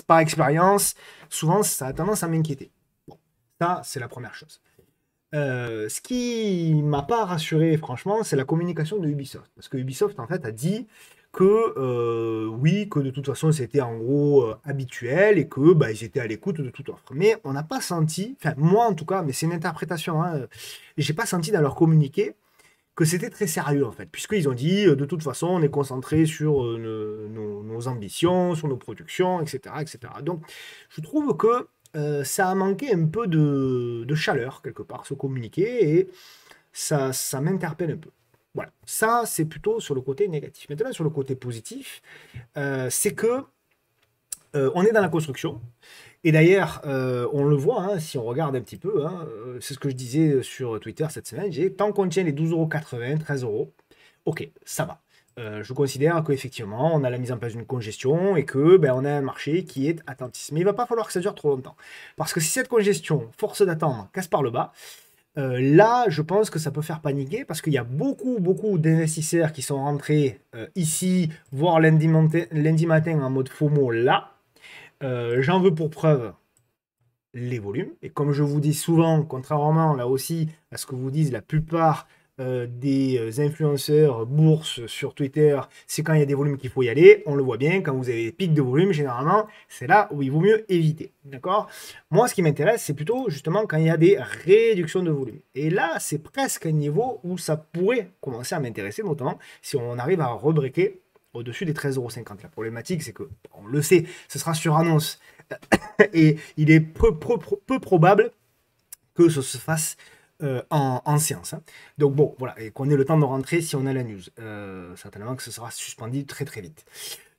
par expérience, souvent, ça a tendance à m'inquiéter. Bon, ça, c'est la première chose. Ce qui m'a pas rassuré, franchement, c'est la communication de Ubisoft. Parce que Ubisoft, en fait, a dit que oui, que de toute façon, c'était en gros habituel et que bah, ils étaient à l'écoute de toute offre. Mais on n'a pas senti, enfin, moi en tout cas, mais c'est une interprétation, hein, j'ai pas senti dans leur communiqué que c'était très sérieux, en fait. Puisqu'ils ont dit, de toute façon, on est concentré sur nos ambitions, sur nos productions, etc., etc. Donc, je trouve que ça a manqué un peu de chaleur, quelque part, ce communiqué, et ça m'interpelle un peu. Voilà, ça, c'est plutôt sur le côté négatif. Maintenant, sur le côté positif, c'est que on est dans la construction, et d'ailleurs, on le voit, hein, si on regarde un petit peu, hein, c'est ce que je disais sur Twitter cette semaine, tant qu'on tient les 12,80 €, 13 €, ok, ça va. Je considère qu'effectivement, on a la mise en place d'une congestion et que ben, on a un marché qui est attentiste. Mais il ne va pas falloir que ça dure trop longtemps. Parce que si cette congestion, force d'attendre, casse par le bas, là, je pense que ça peut faire paniquer parce qu'il y a beaucoup, beaucoup d'investisseurs qui sont rentrés ici, voire lundi matin en mode FOMO là. J'en veux pour preuve les volumes. Et comme je vous dis souvent, contrairement là aussi à ce que vous disent la plupart des influenceurs bourse sur Twitter, c'est quand il y a des volumes qu'il faut y aller. On le voit bien, quand vous avez des pics de volume, généralement, c'est là où il vaut mieux éviter. D'accord? Moi, ce qui m'intéresse, c'est plutôt justement quand il y a des réductions de volume. Et là, c'est presque un niveau où ça pourrait commencer à m'intéresser, notamment si on arrive à rebreaker au-dessus des 13,50 €. La problématique, c'est que, on le sait, ce sera sur annonce. Et il est peu probable que ce se fasse en séance. Hein. Donc bon, voilà, et qu'on ait le temps de rentrer si on a la news. Certainement que ce sera suspendu très très vite.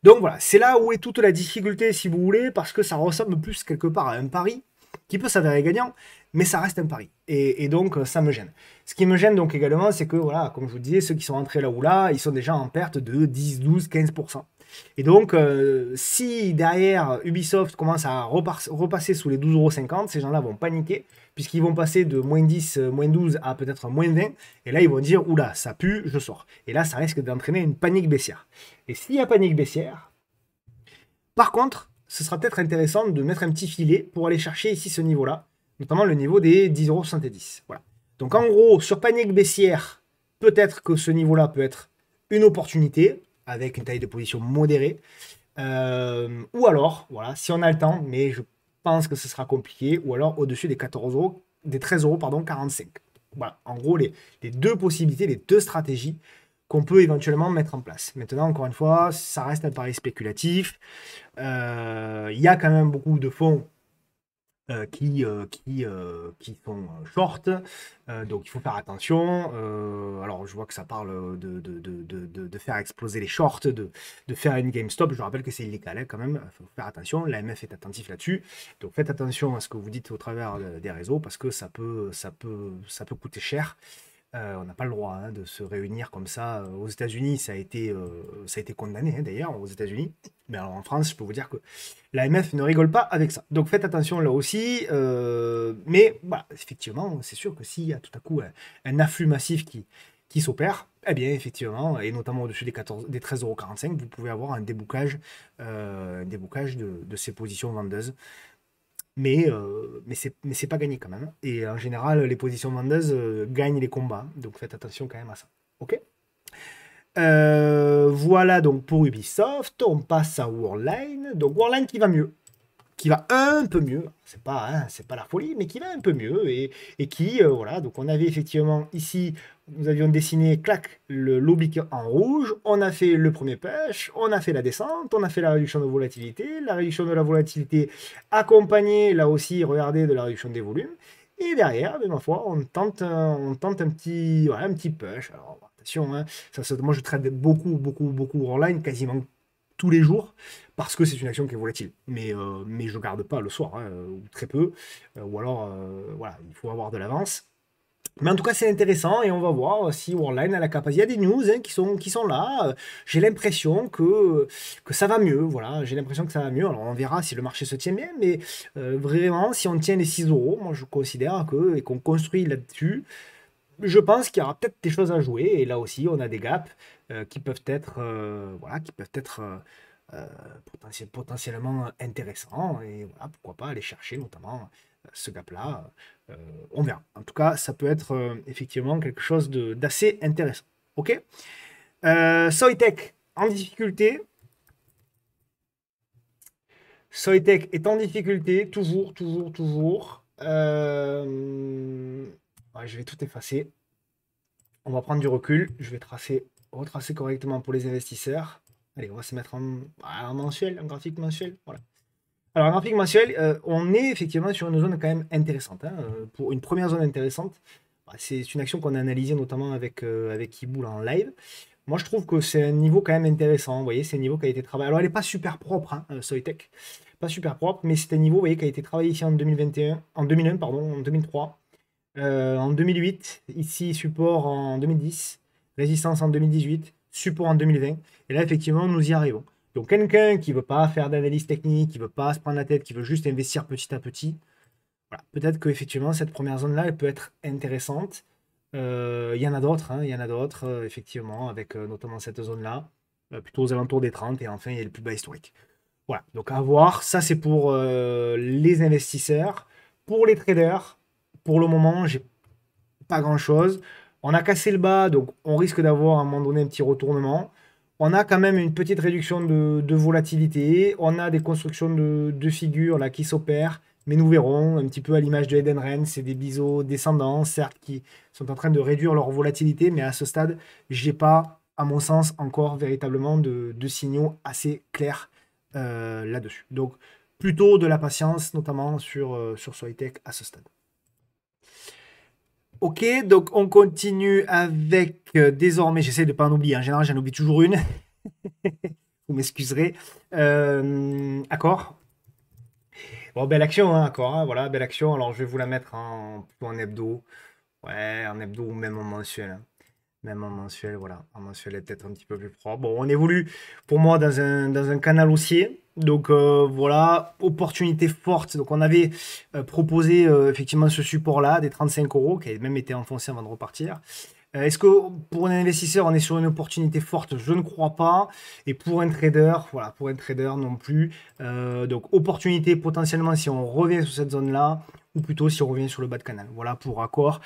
Donc voilà, c'est là où est toute la difficulté, si vous voulez, parce que ça ressemble plus quelque part à un pari, qui peut s'avérer gagnant, mais ça reste un pari. Et donc, ça me gêne. Ce qui me gêne donc également, c'est que, voilà, comme je vous disais, ceux qui sont rentrés là ou là, ils sont déjà en perte de 10, 12, 15%. Et donc, si derrière Ubisoft commence à repasser sous les 12,50 €, ces gens-là vont paniquer, puisqu'ils vont passer de moins 10, moins 12 à peut-être moins 20, et là, ils vont dire, oula, ça pue, je sors. Et là, ça risque d'entraîner une panique baissière. Et s'il y a panique baissière, par contre, ce sera peut-être intéressant de mettre un petit filet pour aller chercher ici ce niveau-là, notamment le niveau des 10,70 €. Voilà. Donc en gros, sur panique baissière, peut-être que ce niveau-là peut être une opportunité avec une taille de position modérée. Ou alors, voilà, si on a le temps, mais je pense que ce sera compliqué, ou alors au-dessus des 14 euros, des 13 euros, pardon, 45. Voilà, en gros, les deux possibilités, les deux stratégies qu'on peut éventuellement mettre en place. Maintenant, encore une fois, ça reste un pari spéculatif. Il y a quand même beaucoup de fonds qui sont short, donc il faut faire attention. Alors je vois que ça parle de faire exploser les shorts, de faire une GameStop. Je rappelle que c'est illégal hein, quand même, il faut faire attention, l'AMF est attentif là-dessus, donc faites attention à ce que vous dites au travers des réseaux, parce que ça peut coûter cher. On n'a pas le droit hein, de se réunir comme ça. Aux États-Unis, ça a été condamné hein, d'ailleurs, aux États-Unis. Mais alors en France, je peux vous dire que l'AMF ne rigole pas avec ça. Donc faites attention là aussi. Mais voilà, effectivement, c'est sûr que s'il y a tout à coup un afflux massif qui s'opère, eh bien effectivement, et notamment au-dessus des 13,45 €, vous pouvez avoir un déboucage de ces positions vendeuses. Mais c'est pas gagné quand même, hein. Et en général, les positions vendeuses gagnent les combats. Donc faites attention quand même à ça. Ok. Voilà donc pour Ubisoft. On passe à Worldline. Donc Worldline qui va mieux. Qui va un peu mieux. C'est pas la folie, mais qui va un peu mieux. Et qui, voilà. Donc on avait effectivement ici, nous avions dessiné, clac, l'oblique en rouge. On a fait le premier push. On a fait la descente. On a fait la réduction de volatilité. La réduction de la volatilité accompagnée, là aussi, regardez, de la réduction des volumes. Et derrière, ben, ma foi, on tente un petit, voilà, un petit push. Alors, attention, hein, moi je trade beaucoup Worldline, quasiment tous les jours, parce que c'est une action qui est volatile. Mais je ne garde pas le soir, hein, ou très peu. Ou alors, voilà, il faut avoir de l'avance. Mais en tout cas, c'est intéressant et on va voir si Worldline a la capacité. Il y a des news hein, qui sont là. J'ai l'impression que ça va mieux. Voilà, j'ai l'impression que ça va mieux. Alors, on verra si le marché se tient bien. Mais vraiment, si on tient les 6 euros, moi, je considère que, et qu'on construit là-dessus, je pense qu'il y aura peut-être des choses à jouer. Et là aussi, on a des gaps qui peuvent être, voilà, potentiellement intéressants. Et voilà, pourquoi pas aller chercher notamment ce gap-là. On verra. En tout cas, ça peut être effectivement quelque chose d'assez intéressant. Ok. Soitec en difficulté. Soitec est en difficulté, toujours. Ouais, je vais tout effacer. On va prendre du recul. Je vais retracer correctement pour les investisseurs. Allez, on va se mettre en mensuel, en graphique mensuel. Voilà. Alors, en graphique mensuel, on est effectivement sur une zone quand même intéressante. Hein. Pour une première zone intéressante, c'est une action qu'on a analysée notamment avec Iboul en live. Moi, je trouve que c'est un niveau quand même intéressant. Vous voyez, c'est un niveau qui a été travaillé. Alors, elle n'est pas super propre, hein, Soitec. Pas super propre, mais c'est un niveau, vous voyez, qui a été travaillé ici en 2021, en 2001, pardon, en 2003, en 2008, ici, support en 2010, résistance en 2018, support en 2020. Et là, effectivement, nous y arrivons. Donc quelqu'un qui ne veut pas faire d'analyse technique, qui ne veut pas se prendre la tête, qui veut juste investir petit à petit, voilà. Peut-être qu'effectivement, cette première zone-là, elle peut être intéressante. Il y en a d'autres, hein, effectivement, avec notamment cette zone-là, plutôt aux alentours des 30, et enfin, il y a le plus bas historique. Voilà, donc à voir. Ça, c'est pour les investisseurs. Pour les traders, pour le moment, j'ai pas grand-chose. On a cassé le bas, donc on risque d'avoir à un moment donné un petit retournement. On a quand même une petite réduction de volatilité. On a des constructions de figures là qui s'opèrent. Mais nous verrons, un petit peu à l'image de Edenred, c'est des biseaux descendants, certes, qui sont en train de réduire leur volatilité. Mais à ce stade, j'ai pas, à mon sens, encore véritablement de signaux assez clairs là-dessus. Donc, plutôt de la patience, notamment sur Soitec à ce stade. Ok, donc on continue avec désormais, j'essaie de ne pas en oublier, en général j'en oublie toujours une, vous m'excuserez. Accor. Bon, belle action, hein, Accor, hein, voilà, belle action. Alors je vais vous la mettre plutôt en hebdo, ouais, en hebdo ou même en mensuel. Hein. Même en mensuel, voilà. En mensuel est peut-être un petit peu plus propre. Bon, on évolue pour moi dans un canal haussier. Donc voilà, opportunité forte. Donc on avait proposé effectivement ce support-là, des 35 euros, qui avait même été enfoncé avant de repartir. Est-ce que pour un investisseur, on est sur une opportunité forte? Je ne crois pas. Et pour un trader, voilà, pour un trader non plus. Donc, opportunité potentiellement si on revient sur cette zone-là, ou plutôt si on revient sur le bas de canal. Voilà pour accord.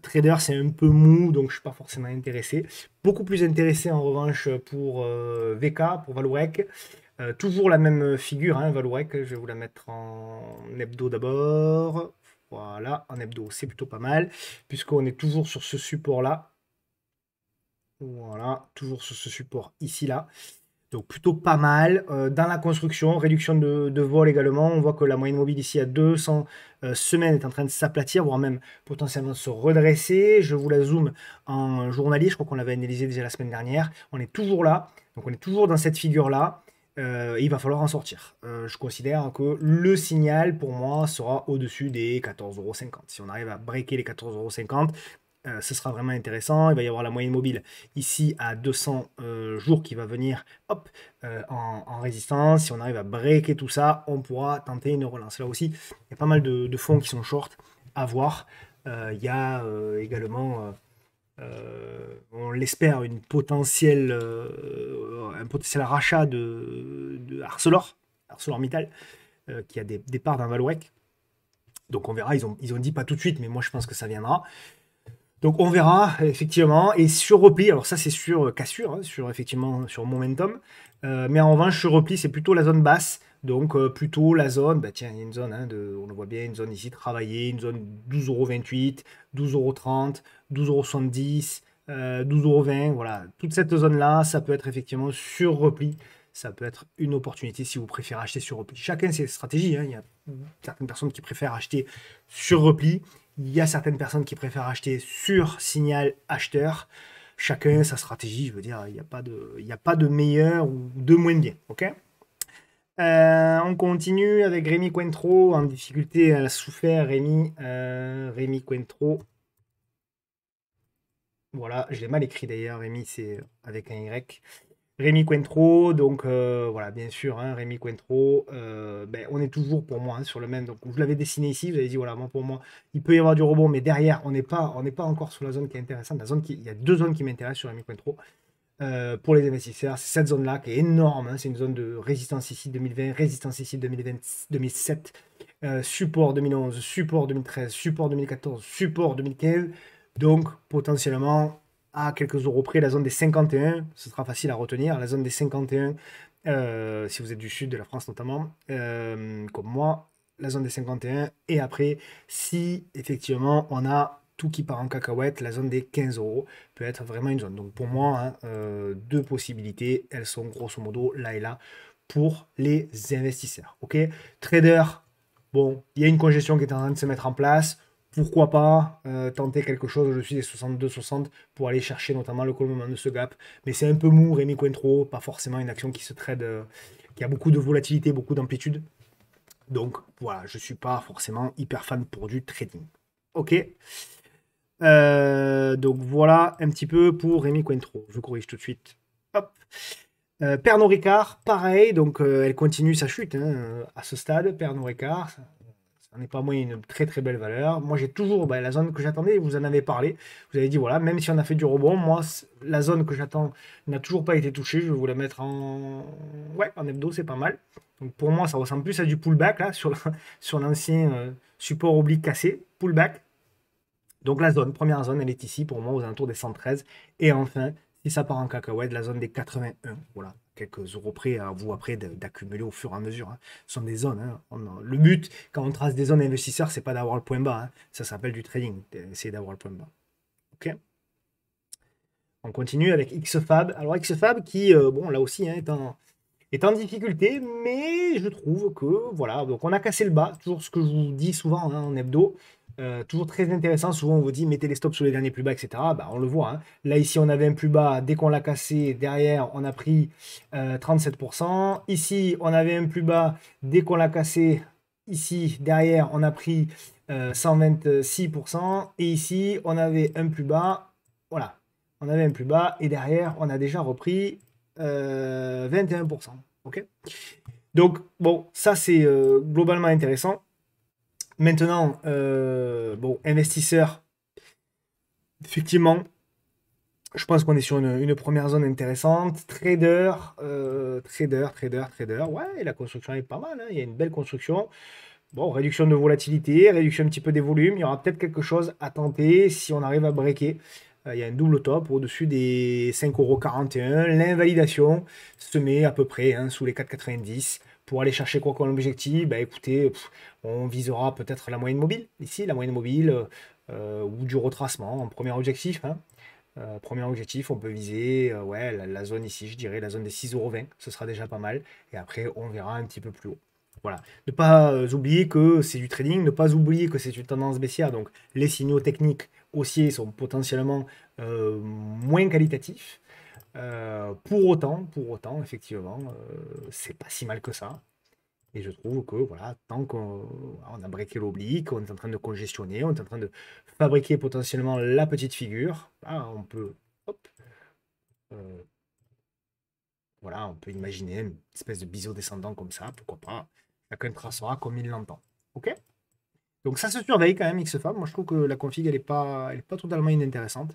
Trader, c'est un peu mou, donc je ne suis pas forcément intéressé. Beaucoup plus intéressé en revanche pour VK, pour Valorec. Toujours la même figure, hein, Valorec. Je vais vous la mettre en hebdo d'abord. Voilà, en hebdo, c'est plutôt pas mal, puisqu'on est toujours sur ce support-là. Voilà, toujours sur ce support ici, là. Donc plutôt pas mal. Dans la construction, réduction de vol également. On voit que la moyenne mobile ici à 200 semaines est en train de s'aplatir, voire même potentiellement se redresser. Je vous la zoome en journalier. Je crois qu'on l'avait analysé déjà la semaine dernière. On est toujours là. Donc on est toujours dans cette figure-là. Il va falloir en sortir. Je considère que le signal, pour moi, sera au-dessus des 14,50 €. Si on arrive à breaker les 14,50 €, ce sera vraiment intéressant. Il va y avoir la moyenne mobile ici à 200 jours qui va venir hop, en résistance. Si on arrive à breaker tout ça, on pourra tenter une relance. Là aussi, il y a pas mal de fonds qui sont short à voir. Il y a également, on l'espère, un potentiel rachat de ArcelorMittal, qui a des parts d'un Valorec. Donc on verra, ils ont dit pas tout de suite, mais moi je pense que ça viendra. Donc on verra effectivement, et sur repli, alors ça c'est sur cassure, hein, effectivement sur momentum, mais en revanche sur repli c'est plutôt la zone basse, donc plutôt la zone, bah tiens il y a une zone, hein, on le voit bien, une zone ici travaillée, une zone 12,28 €, 12,30 €, 12,70 €, 12,20 €, voilà, toute cette zone-là, ça peut être effectivement sur repli, ça peut être une opportunité si vous préférez acheter sur repli. Chacun ses stratégies, hein, il y a certaines personnes qui préfèrent acheter sur repli. Il y a certaines personnes qui préfèrent acheter sur signal acheteur. Chacun sa stratégie, je veux dire, il n'y a pas de meilleur ou de moins bien. Ok. On continue avec Rémi Cointreau en difficulté. Elle a souffert, Rémi Cointreau. Voilà, je l'ai mal écrit d'ailleurs. Rémi, c'est avec un Y. Rémi Cointreau, donc voilà, bien sûr, hein, Rémi Cointreau, ben, on est toujours pour moi, hein, sur le même. Donc je l'avais dessiné ici, vous avez dit voilà, moi pour moi, il peut y avoir du rebond, mais derrière, on n'est pas encore sur la zone qui est intéressante. Il y a deux zones qui m'intéressent sur Rémi Cointreau. Pour les investisseurs, c'est cette zone-là qui est énorme, hein, c'est une zone de résistance ici 2020, résistance ici 2020, 2007, support 2011, support 2013, support 2014, support 2015. Donc potentiellement à quelques euros près, la zone des 51, ce sera facile à retenir. La zone des 51, si vous êtes du sud de la France notamment, comme moi, la zone des 51. Et après, si effectivement on a tout qui part en cacahuète, la zone des 15 € peut être vraiment une zone. Donc pour moi, hein, deux possibilités, elles sont grosso modo là et là pour les investisseurs. Ok, trader, bon, il y a une congestion qui est en train de se mettre en place. Pourquoi pas tenter quelque chose au-dessus des 62-60 pour aller chercher notamment le collement de ce gap. Mais c'est un peu mou, Rémi Cointreau, pas forcément une action qui se trade, qui a beaucoup de volatilité, beaucoup d'amplitude. Donc voilà, je ne suis pas forcément hyper fan pour du trading. Ok. Donc voilà un petit peu pour Rémi Cointreau. Je corrige tout de suite. Hop. Pernod Ricard, pareil, donc elle continue sa chute, hein, à ce stade. Pernod Ricard, ça n'est pas moins une très très belle valeur. Moi j'ai toujours la zone que j'attendais, vous en avez parlé. Vous avez dit voilà, même si on a fait du rebond, moi la zone que j'attends n'a toujours pas été touchée. Je vais vous la mettre en hebdo, c'est pas mal. Donc pour moi ça ressemble plus à du pullback là sur l'ancien support oblique cassé, pullback. Donc la zone, première zone, elle est ici pour moi aux alentours des 113. Et enfin, si ça part en cacahuète, la zone des 81. Voilà, quelques euros près à vous après d'accumuler au fur et à mesure, hein. Ce sont des zones, hein. Le but, quand on trace des zones investisseurs, c'est pas d'avoir le point bas, hein. Ça s'appelle du trading, essayer d'avoir le point bas. Ok. On continue avec XFAB. Alors XFAB qui, bon là aussi, hein, est en difficulté, mais je trouve que voilà, donc on a cassé le bas, toujours ce que je vous dis souvent, hein, en hebdo. Toujours très intéressant, souvent on vous dit mettez les stops sur les derniers plus bas, etc. Bah, on le voit, hein. Là ici on avait un plus bas, dès qu'on l'a cassé, derrière on a pris 37%. Ici on avait un plus bas, dès qu'on l'a cassé, ici derrière on a pris 126%. Et ici on avait un plus bas, voilà, on avait un plus bas, et derrière on a déjà repris 21%. Ok. Donc bon, ça c'est globalement intéressant. Maintenant, bon, investisseur, effectivement, Je pense qu'on est sur une première zone intéressante. Trader. Ouais, la construction est pas mal, hein. Il y a une belle construction. Bon, réduction de volatilité, réduction un petit peu des volumes. Il y aura peut-être quelque chose à tenter si on arrive à breaker. Il y a un double top au-dessus des 5,41 €. L'invalidation se met à peu près, hein, sous les 4,90. Pour aller chercher quoi comme objectif, bah écoutez, on visera peut-être la moyenne mobile ici, la moyenne mobile ou du retracement en premier objectif, hein. Premier objectif, on peut viser ouais, la zone ici, je dirais la zone des 6,20 €. Ce sera déjà pas mal. Et après, on verra un petit peu plus haut. Voilà. Ne pas oublier que c'est du trading, ne pas oublier que c'est une tendance baissière. Donc les signaux techniques haussiers sont potentiellement moins qualitatifs. Pour autant, effectivement, c'est pas si mal que ça. Et je trouve que voilà, tant qu'on a breaké l'oblique, on est en train de congestionner, on est en train de fabriquer potentiellement la petite figure, bah, on peut, hop, euh, voilà, on peut imaginer une espèce de biseau descendant comme ça, pourquoi pas. Chacun tracera comme il l'entend. Ok? Donc ça se surveille quand même, XFAB. Moi je trouve que la config elle est pas totalement inintéressante.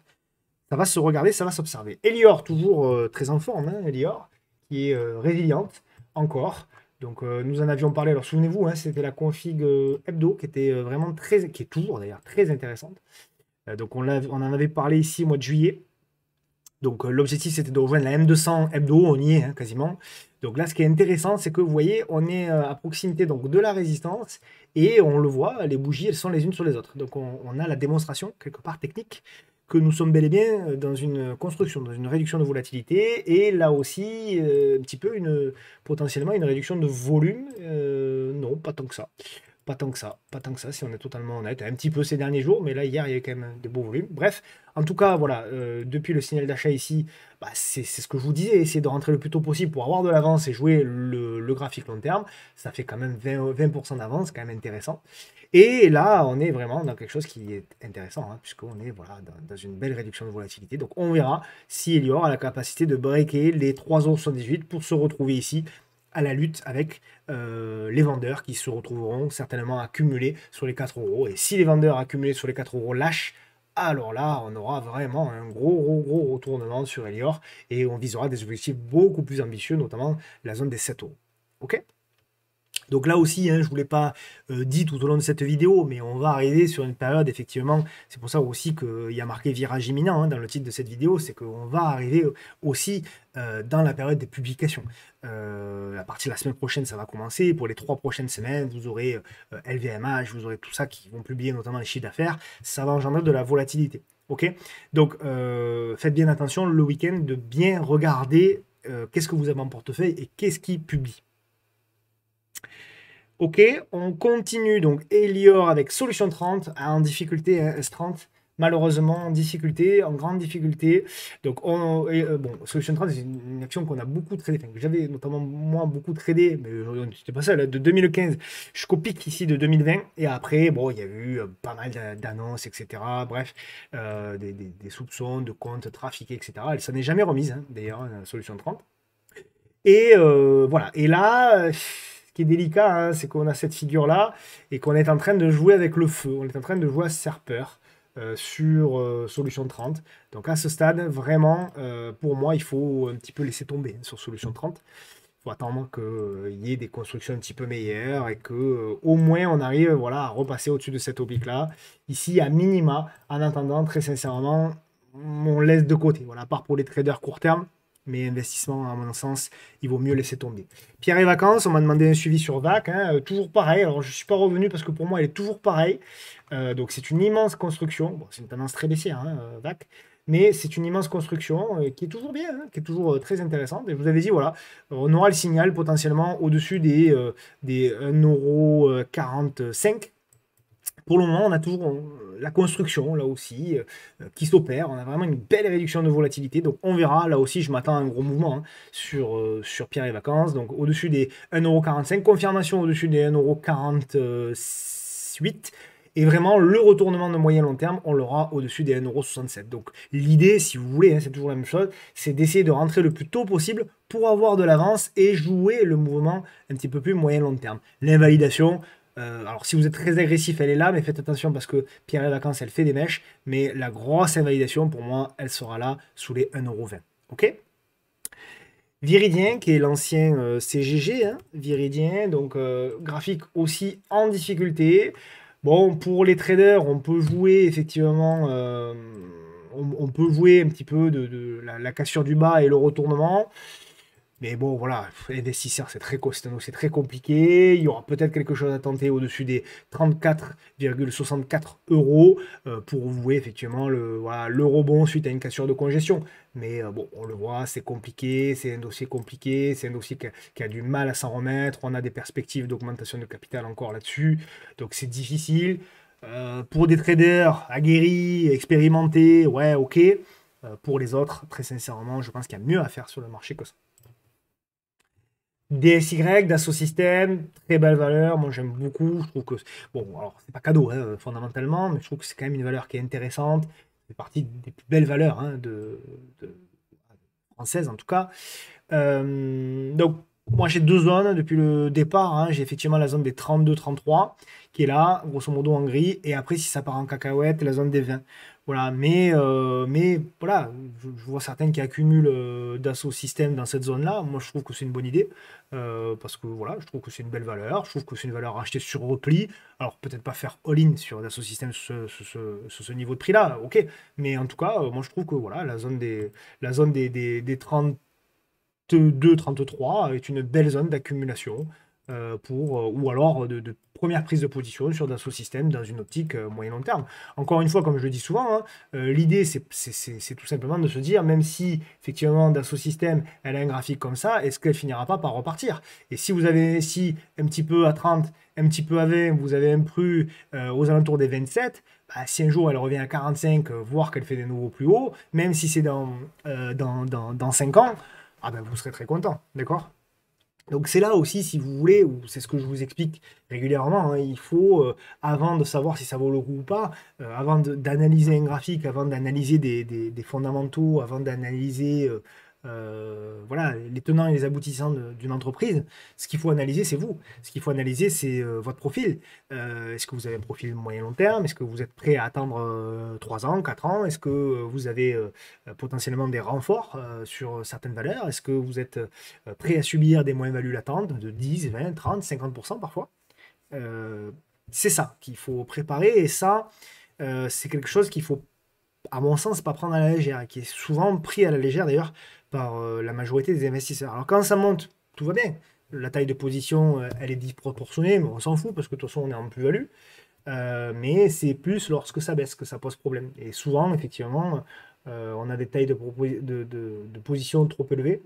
Ça va se regarder, ça va s'observer. Elior, toujours très en forme, hein, Elior, qui est résiliente encore. Donc nous en avions parlé, alors souvenez-vous, hein, c'était la config hebdo qui était vraiment très, qui est toujours d'ailleurs très intéressante. Donc on en avait parlé ici au mois de juillet. Donc l'objectif c'était de rejoindre la M200 hebdo, on y est hein, quasiment. Donc là ce qui est intéressant c'est que vous voyez on est à proximité donc, de la résistance et on le voit, les bougies elles sont les unes sur les autres. Donc on a la démonstration quelque part technique que nous sommes bel et bien dans une construction, dans une réduction de volatilité et là aussi un petit peu potentiellement une réduction de volume. Non, pas tant que ça. Pas tant que ça, si on est totalement honnête. Un petit peu ces derniers jours, mais là, hier, il y avait quand même des beaux volumes. Bref, en tout cas, voilà, depuis le signal d'achat ici, bah, c'est ce que je vous disais, essayer de rentrer le plus tôt possible pour avoir de l'avance et jouer le graphique long terme. Ça fait quand même 20% d'avance, quand même intéressant. Et là, on est vraiment dans quelque chose qui est intéressant, hein, puisqu'on est voilà, dans une belle réduction de volatilité. Donc, on verra si Elior a la capacité de breaker les 3,78 € pour se retrouver ici à la lutte avec les vendeurs qui se retrouveront certainement accumulés sur les 4 €. Et si les vendeurs accumulés sur les 4 € lâchent, alors là, on aura vraiment un gros retournement sur Elior et on visera des objectifs beaucoup plus ambitieux, notamment la zone des 7 €. Ok? Donc là aussi, hein, je ne vous l'ai pas dit tout au long de cette vidéo, mais on va arriver sur une période, effectivement, c'est pour ça aussi qu'il y a marqué virage imminent hein, dans le titre de cette vidéo, c'est qu'on va arriver aussi dans la période des publications. À partir de la semaine prochaine, ça va commencer. Pour les 3 prochaines semaines, vous aurez LVMH, vous aurez tout ça qui vont publier notamment les chiffres d'affaires. Ça va engendrer de la volatilité. Ok? Donc, faites bien attention le week-end de bien regarder qu'est-ce que vous avez en portefeuille et qu'est-ce qui publie. Ok, on continue donc Elior avec Solution 30 en difficulté S30. Malheureusement, en difficulté, en grande difficulté. Donc, bon, Solution 30, c'est une action qu'on a beaucoup tradé. Enfin, que j'avais notamment moi beaucoup tradé, mais c'était pas ça, là, de 2015 jusqu'au pic ici de 2020. Et après, bon, il y a eu pas mal d'annonces, etc. Bref, des soupçons de comptes trafiqués, etc. Elle s'en est jamais remise, hein, d'ailleurs, Solution 30. Et voilà. Et là, ce qui est délicat, hein, c'est qu'on a cette figure-là et qu'on est en train de jouer avec le feu. On est en train de jouer à Serper sur Solution 30. Donc à ce stade, vraiment, pour moi, il faut un petit peu laisser tomber sur Solution 30. Il faut attendre qu'il y ait des constructions un petit peu meilleures et que au moins on arrive voilà, à repasser au-dessus de cette oblique-là. Ici, à minima, en attendant, très sincèrement, on laisse de côté. Voilà, à part pour les traders court terme. Mais investissement, à mon sens, il vaut mieux laisser tomber. Pierre et Vacances, on m'a demandé un suivi sur VAC, hein, toujours pareil. Alors, je ne suis pas revenu parce que pour moi, elle est toujours pareille. Donc, c'est une immense construction. Bon, c'est une tendance très baissière, hein, VAC. Mais c'est une immense construction qui est toujours bien, hein, qui est toujours très intéressante. Et je vous avais dit, voilà, on aura le signal potentiellement au-dessus des 1,45 €. Pour le moment, on a toujours la construction, là aussi, qui s'opère. On a vraiment une belle réduction de volatilité. Donc, on verra. Là aussi, je m'attends à un gros mouvement hein, sur Pierre et Vacances. Donc, au-dessus des 1,45 €. Confirmation au-dessus des 1,48 €. Et vraiment, le retournement de moyen long terme, on l'aura au-dessus des 1,67 €. Donc, l'idée, si vous voulez, hein, c'est toujours la même chose, c'est d'essayer de rentrer le plus tôt possible pour avoir de l'avance et jouer le mouvement un petit peu plus moyen long terme. L'invalidation, Alors si vous êtes très agressif, elle est là, mais faites attention parce que Pierre et Vacances, elle fait des mèches, mais la grosse invalidation, pour moi, elle sera là sous les 1,20 €. Ok? Viridien, qui est l'ancien CGG, hein, Viridien, donc graphique aussi en difficulté. Bon, pour les traders, on peut jouer effectivement, on peut jouer un petit peu de la cassure du bas et le retournement. Mais bon, voilà, investisseur, c'est très costaud, c'est très compliqué. Il y aura peut-être quelque chose à tenter au-dessus des 34,64 € pour jouer effectivement voilà, le rebond suite à une cassure de congestion. Mais bon, on le voit, c'est compliqué, c'est un dossier compliqué, c'est un dossier qui a du mal à s'en remettre. On a des perspectives d'augmentation de capital encore là-dessus. Donc c'est difficile. Pour des traders aguerris, expérimentés, ouais, ok. Pour les autres, très sincèrement, je pense qu'il y a mieux à faire sur le marché que ça. DSY, Dassault Systèmes, très belle valeur. Moi, j'aime beaucoup. Je trouve que, bon, alors, c'est pas cadeau, hein, fondamentalement, mais je trouve que c'est quand même une valeur qui est intéressante. C'est partie des plus belles valeurs hein, françaises, en tout cas. Donc, moi, j'ai deux zones depuis le départ, hein. J'ai effectivement la zone des 32-33 qui est là, grosso modo en gris. Et après, si ça part en cacahuète, la zone des 20. Voilà. Mais voilà, je vois certains qui accumulent Dassault Systèmes dans cette zone-là. Moi, je trouve que c'est une bonne idée. Parce que voilà, je trouve que c'est une belle valeur. Je trouve que c'est une valeur achetée sur repli. Alors, peut-être pas faire all-in sur Dassault Systèmes sur ce niveau de prix-là, ok. Mais en tout cas, moi, je trouve que voilà, la zone des 32-33 est une belle zone d'accumulation ou alors de première prise de position sur Dassault Systèmes dans une optique moyen-long terme. Encore une fois, comme je le dis souvent, hein, l'idée c'est tout simplement de se dire, même si effectivement Dassault Systèmes elle a un graphique comme ça, est-ce qu'elle finira pas par repartir? Et si vous avez investi un petit peu à 30, un petit peu à 20, vous avez un plus aux alentours des 27, bah, si un jour elle revient à 45, voire qu'elle fait des nouveaux plus hauts, même si c'est dans 5 ans, ah ben vous serez très content, d'accord? Donc c'est là aussi, si vous voulez, ou c'est ce que je vous explique régulièrement, hein, il faut, avant de savoir si ça vaut le coup ou pas, avant d'analyser un graphique, avant d'analyser des fondamentaux, avant d'analyser voilà, les tenants et les aboutissants d'une entreprise, ce qu'il faut analyser, c'est vous. Ce qu'il faut analyser, c'est votre profil. Est-ce que vous avez un profil moyen-long terme? Est-ce que vous êtes prêt à attendre 3 ans, 4 ans? Est-ce que vous avez potentiellement des renforts sur certaines valeurs? Est-ce que vous êtes prêt à subir des moins-values latentes de 10, 20, 30, 50% parfois? Euh, c'est ça qu'il faut préparer et ça, c'est quelque chose qu'il faut, à mon sens, pas prendre à la légère et qui est souvent pris à la légère d'ailleurs par la majorité des investisseurs. Alors quand ça monte, tout va bien. La taille de position, elle est disproportionnée, mais on s'en fout parce que de toute façon, on est en plus-value. Mais c'est plus lorsque ça baisse que ça pose problème. Et souvent, effectivement, on a des tailles de position trop élevées.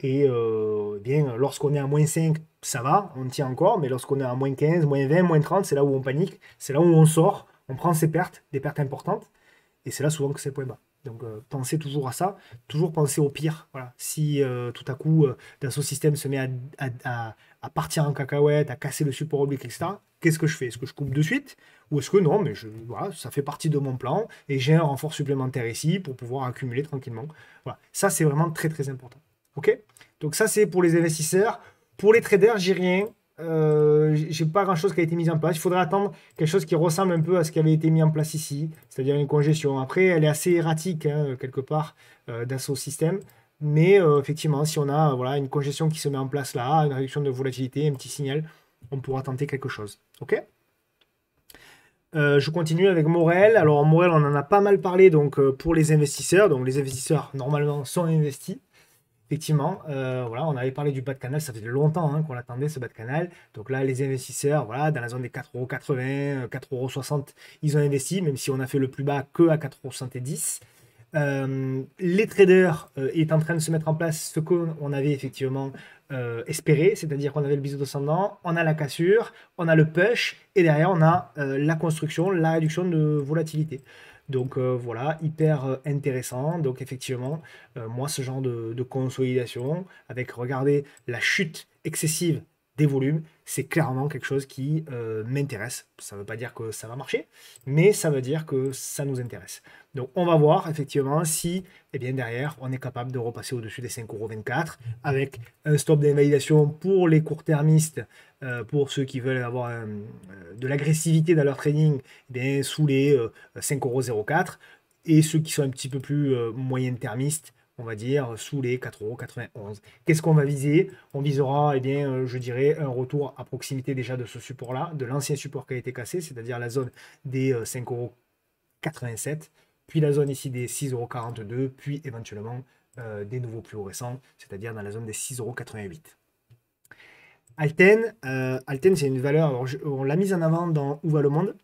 Et eh bien, lorsqu'on est à -5, ça va, on tient encore, mais lorsqu'on est à -15, -20, -30, c'est là où on panique, c'est là où on sort, on prend ses pertes, des pertes importantes, et c'est là souvent que c'est le point bas. Donc pensez toujours à ça, toujours penser au pire. Voilà. Si tout à coup Dassault Systèmes se met à partir en cacahuète, à casser le support oblique, etc., qu'est-ce que je fais? Est-ce que je coupe de suite? Ou est-ce que non, mais voilà, ça fait partie de mon plan et j'ai un renfort supplémentaire ici pour pouvoir accumuler tranquillement. Voilà. Ça, c'est vraiment très très important. Ok? Donc ça, c'est pour les investisseurs. Pour les traders, j'ai rien. J'ai pas grand chose qui a été mis en place. Il faudrait attendre quelque chose qui ressemble un peu à ce qui avait été mis en place ici, c'est-à-dire une congestion. Après, elle est assez erratique, hein, quelque part, Dassault Systèmes. Mais effectivement, si on a voilà, une congestion qui se met en place là, une réduction de volatilité, un petit signal, on pourra tenter quelque chose. Ok? Je continue avec Morel. Alors Morel, on en a pas mal parlé donc pour les investisseurs. Donc les investisseurs normalement sont investis. Effectivement, voilà, on avait parlé du bas de canal, ça faisait longtemps hein, qu'on attendait ce bas de canal. Donc là, les investisseurs, voilà, dans la zone des 4,80 €, 4,60 €, ils ont investi, même si on a fait le plus bas que à 4,70 €. Les traders est en train de se mettre en place ce qu'on avait effectivement espéré, c'est-à-dire qu'on avait le biseau descendant, on a la cassure, on a le push, et derrière on a la construction, la réduction de volatilité. Donc voilà, hyper intéressant. Donc effectivement, moi ce genre de consolidation, avec regardez la chute excessive des volumes, c'est clairement quelque chose qui m'intéresse. Ça ne veut pas dire que ça va marcher, mais ça veut dire que ça nous intéresse. Donc on va voir effectivement si eh bien, derrière on est capable de repasser au-dessus des 5,24 € avec un stop d'invalidation pour les court-termistes, pour ceux qui veulent avoir de l'agressivité dans leur trading, eh bien, sous les 5,04 € et ceux qui sont un petit peu plus moyen-termistes, on va dire, sous les 4,91 €. Qu'est-ce qu'on va viser? On visera, eh bien, je dirais, un retour à proximité déjà de ce support-là, de l'ancien support qui a été cassé, c'est-à-dire la zone des 5,87 €, puis la zone ici des 6,42 €, puis éventuellement des nouveaux plus hauts récents, c'est-à-dire dans la zone des 6,88 €. Alten, Alten c'est une valeur, alors on l'a mise en avant dans Où va le monde?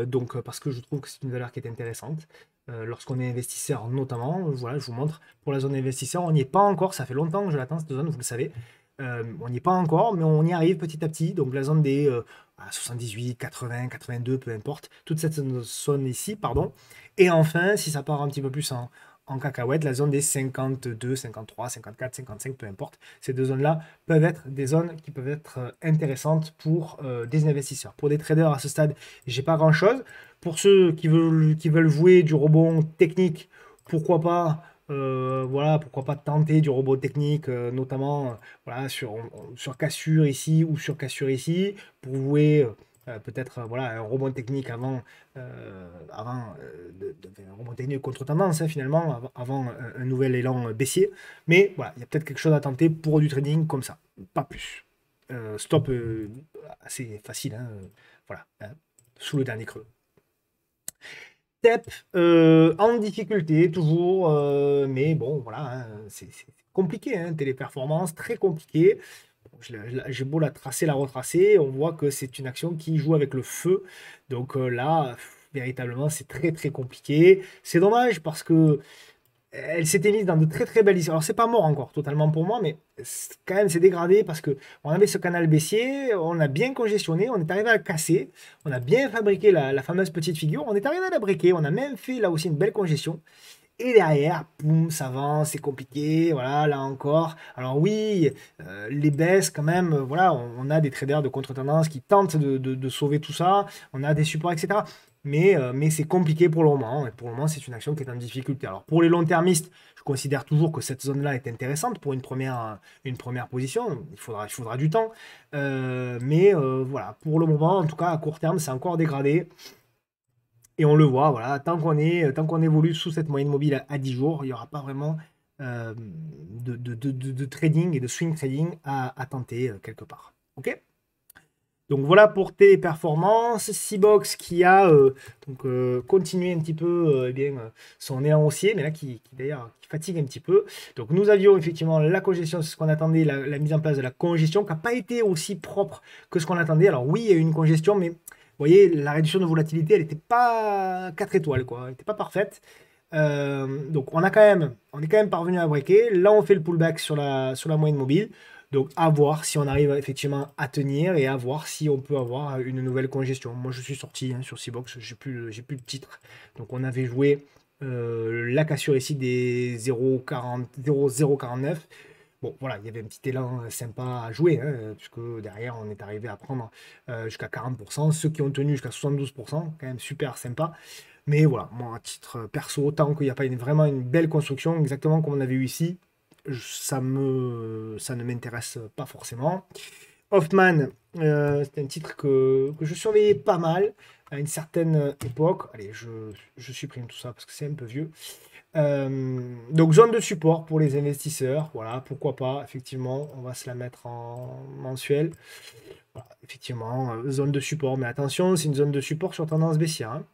Donc, parce que je trouve que c'est une valeur qui est intéressante. Lorsqu'on est investisseur notamment, voilà, je vous montre, pour la zone investisseur, on n'y est pas encore, ça fait longtemps que je l'attends cette zone, vous le savez. On n'y est pas encore, mais on y arrive petit à petit. Donc la zone des 78, 80, 82, peu importe, toute cette zone ici, pardon. Et enfin, si ça part un petit peu plus en cacahuète, la zone des 52, 53, 54, 55, peu importe. Ces deux zones-là peuvent être des zones qui peuvent être intéressantes pour des investisseurs. Pour des traders, à ce stade, j'ai pas grand-chose. Pour ceux qui veulent jouer du rebond technique, pourquoi pas, voilà, pourquoi pas tenter du robot technique, notamment voilà, sur cassure ici ou sur cassure ici, pour jouer peut-être voilà, un rebond technique un rebond technique contre tendance, hein, finalement, avant un nouvel élan baissier. Mais voilà, il y a peut-être quelque chose à tenter pour du trading comme ça, pas plus. Stop assez facile, hein, voilà, hein, sous le dernier creux. TEP en difficulté toujours, mais bon, voilà, hein, c'est compliqué, hein, téléperformance, très compliqué. Bon, j'ai beau la tracer, la retracer, on voit que c'est une action qui joue avec le feu. Donc là, véritablement, c'est très très compliqué. C'est dommage parce que elle s'était mise dans de très très belles. Alors c'est pas mort encore totalement pour moi, mais quand même c'est dégradé parce que on avait ce canal baissier, on a bien congestionné, on est arrivé à le casser, on a bien fabriqué la fameuse petite figure, on est arrivé à la briquer, on a même fait là aussi une belle congestion. Et derrière, boum, ça avance, c'est compliqué, voilà, là encore. Alors oui, les baisses quand même, voilà, on a des traders de contre-tendance qui tentent de sauver tout ça, on a des supports, etc. Mais c'est compliqué pour le moment, et pour le moment, c'est une action qui est en difficulté. Alors pour les long-termistes, je considère toujours que cette zone-là est intéressante pour une première position, il faudra du temps. Mais voilà, pour le moment, en tout cas à court terme, c'est encore dégradé. Et on le voit, voilà, tant qu'on évolue sous cette moyenne mobile à 10 jours, il n'y aura pas vraiment de trading et de swing trading à tenter quelque part. Ok? Donc voilà pour tes performances. Seabox qui a continué un petit peu eh bien, son élan haussier, mais là d'ailleurs qui fatigue un petit peu. Donc nous avions effectivement la congestion, c'est ce qu'on attendait, la mise en place de la congestion qui n'a pas été aussi propre que ce qu'on attendait. Alors oui, il y a eu une congestion, mais vous voyez, la réduction de volatilité, elle n'était pas 4 étoiles, quoi. Elle n'était pas parfaite. Donc on est quand même parvenu à breaker. Là, on fait le pullback sur la moyenne mobile. Donc à voir si on arrive effectivement à tenir et à voir si on peut avoir une nouvelle congestion. Moi, je suis sorti hein, sur Cbox, j'ai plus de titre. Donc on avait joué la cassure ici des 0,49. Bon, voilà, il y avait un petit élan sympa à jouer, hein, puisque derrière, on est arrivé à prendre jusqu'à 40%. Ceux qui ont tenu jusqu'à 72%, quand même super sympa. Mais voilà, moi, à titre perso, tant qu'il n'y a pas vraiment une belle construction, exactement comme on avait eu ici, ça ne m'intéresse pas forcément. Hoffman, c'est un titre que je surveillais pas mal à une certaine époque. Allez, je supprime tout ça parce que c'est un peu vieux. Donc zone de support pour les investisseurs, voilà, pourquoi pas, effectivement, on va se la mettre en mensuel. Voilà, effectivement, zone de support, mais attention, c'est une zone de support sur tendance baissière, hein.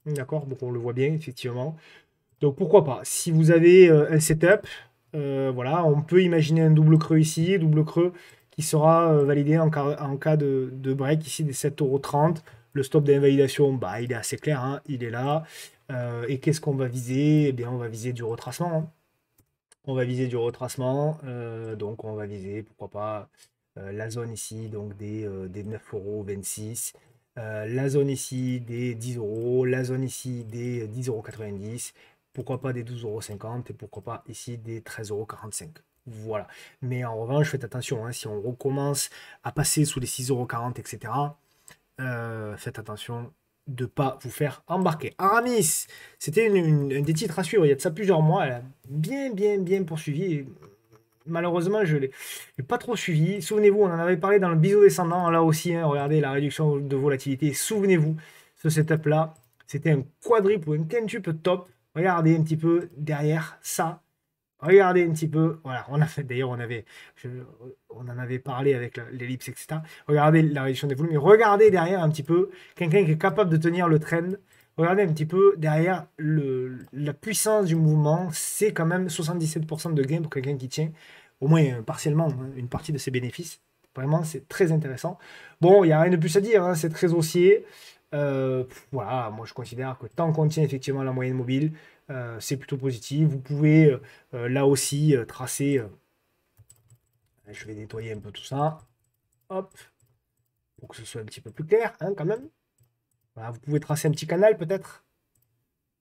D'accord, donc on le voit bien, effectivement. Donc pourquoi pas, si vous avez un setup, voilà, on peut imaginer un double creux ici, double creux qui sera validé en cas de break ici des 7,30 €. Le stop d'invalidation, bah, il est assez clair, hein, il est là. Et qu'est-ce qu'on va viser? Eh bien, on va viser du retracement, hein. On va viser du retracement, donc on va viser, pourquoi pas, la zone ici, donc des 9,26 €, la zone ici des 10 €, la zone ici des 10,90 €, pourquoi pas des 12,50 € et pourquoi pas ici des 13,45 €. Voilà. Mais en revanche, faites attention, hein, si on recommence à passer sous les 6,40 €, etc., faites attention de ne pas vous faire embarquer. Aramis, c'était un des titres à suivre il y a de ça plusieurs mois. Elle a bien poursuivi. Et malheureusement, je ne l'ai pas trop suivi. Souvenez-vous, on en avait parlé dans le biseau descendant. Là aussi, hein, regardez la réduction de volatilité. Souvenez-vous, ce setup-là, c'était un quadruple ou un quintuple top. Regardez un petit peu derrière ça. Regardez un petit peu, voilà, on a fait, d'ailleurs, on en avait parlé avec l'ellipse, etc. Regardez la réduction des volumes, mais regardez derrière un petit peu quelqu'un qui est capable de tenir le trend. Regardez un petit peu derrière la puissance du mouvement, c'est quand même 77% de gain pour quelqu'un qui tient, au moins partiellement, hein, une partie de ses bénéfices. Vraiment, c'est très intéressant. Bon, il n'y a rien de plus à dire, hein, c'est très haussier. Voilà, moi je considère que tant qu'on tient effectivement la moyenne mobile, c'est plutôt positif. Vous pouvez là aussi tracer. Je vais nettoyer un peu tout ça. Hop, pour que ce soit un petit peu plus clair, hein, quand même. Voilà, vous pouvez tracer un petit canal peut-être.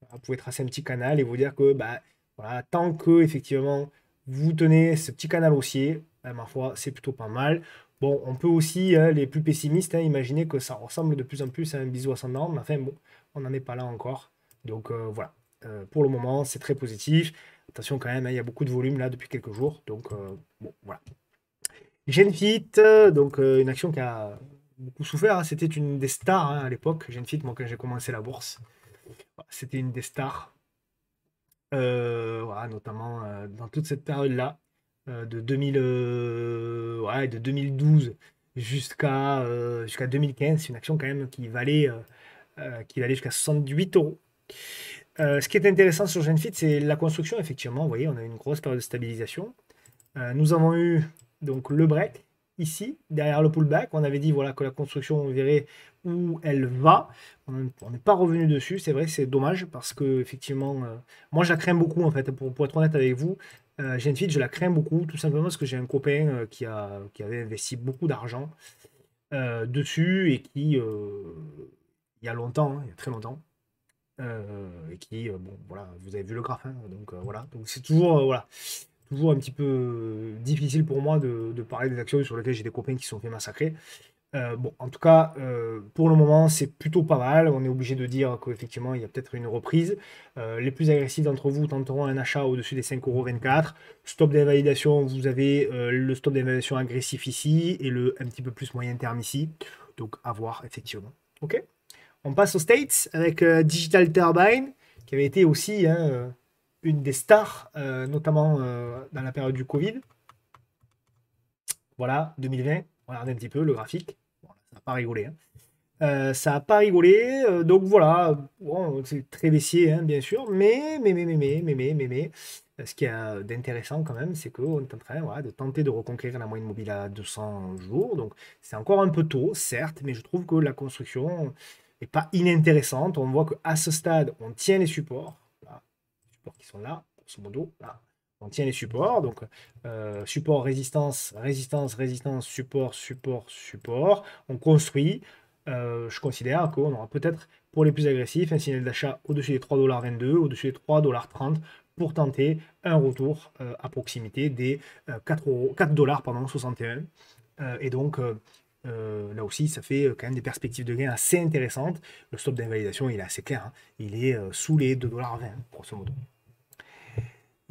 Voilà, vous pouvez tracer un petit canal et vous dire que bah, voilà, tant que effectivement vous tenez ce petit canal haussier, ma foi, c'est plutôt pas mal. Bon, on peut aussi, hein, les plus pessimistes, hein, imaginer que ça ressemble de plus en plus à un biseau ascendant, mais enfin bon, on n'en est pas là encore. Donc voilà. Pour le moment, c'est très positif. Attention quand même, hein, il y a beaucoup de volume là depuis quelques jours. Donc bon, voilà. Genfit, donc une action qui a beaucoup souffert, hein. C'était une des stars, hein, à l'époque. Genfit, moi quand j'ai commencé la bourse, c'était une des stars. Voilà, notamment dans toute cette période-là, de 2000, ouais, de 2012 jusqu'à 2015. C'est une action quand même qui valait jusqu'à 68 euros. Ce qui est intéressant sur Genfit, c'est la construction, effectivement. Vous voyez, on a une grosse période de stabilisation. Nous avons eu donc le break ici, derrière le pullback. On avait dit voilà, que la construction, on verrait où elle va. On n'est pas revenu dessus. C'est vrai, c'est dommage parce que effectivement, moi je la crains beaucoup en fait, pour être honnête avec vous. Genfit, je la crains beaucoup, tout simplement parce que j'ai un copain qui avait investi beaucoup d'argent dessus et qui, il y a longtemps, hein, il y a très longtemps, et qui, bon, voilà, vous avez vu le graphe, hein, donc voilà. Donc c'est toujours, voilà, toujours un petit peu difficile pour moi de parler des actions sur lesquelles j'ai des copains qui se sont fait massacrer. Bon, en tout cas, pour le moment, c'est plutôt pas mal. On est obligé de dire qu'effectivement, il y a peut-être une reprise. Les plus agressifs d'entre vous tenteront un achat au-dessus des 5,24 €. Stop d'invalidation, vous avez le stop d'invalidation agressif ici et le un petit peu plus moyen terme ici. Donc, à voir, effectivement. OK? On passe aux States avec Digital Turbine, qui avait été aussi, hein, une des stars, notamment dans la période du Covid. Voilà, 2020. Regardez un petit peu le graphique. Bon, ça n'a pas rigolé, hein. Ça n'a pas rigolé. Donc voilà, bon, c'est très baissier, hein, bien sûr. Mais, ce qu'il y a d'intéressant quand même, c'est qu'on est en train, voilà, de tenter de reconquérir la moyenne mobile à 200 jours. Donc c'est encore un peu tôt, certes, mais je trouve que la construction n'est pas inintéressante. On voit qu'à ce stade, on tient les supports. Voilà, les supports qui sont là, grosso modo, là. On tient les supports, donc support, résistance, résistance, résistance, support, support, support. On construit. Je considère qu'on aura peut-être, pour les plus agressifs, un signal d'achat au-dessus des 3,22 $, au-dessus des 3,30 $ pour tenter un retour à proximité des 4 $, pardon, 61. Et donc, là aussi, ça fait quand même des perspectives de gain assez intéressantes. Le stop d'invalidation, il est assez clair, hein. Il est sous les 2,20 $, grosso modo.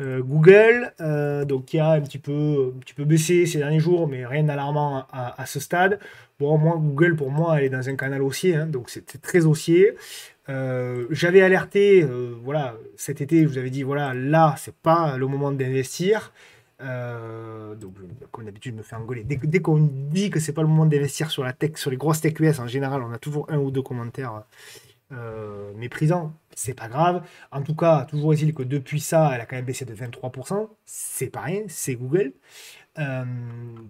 Google, donc qui a un petit peu baissé ces derniers jours, mais rien d'alarmant à ce stade. Bon, moi, Google, pour moi, elle est dans un canal haussier, hein, donc c'est très haussier. J'avais alerté, voilà, cet été, je vous avais dit, voilà, là, c'est pas le moment d'investir. Donc, comme d'habitude, je me fais engueuler. Dès qu'on dit que c'est pas le moment d'investir sur la tech, sur les grosses tech US, en général, on a toujours un ou deux commentaires méprisant, c'est pas grave. En tout cas, toujours est-il que depuis ça, elle a quand même baissé de 23%. C'est pas rien, c'est Google.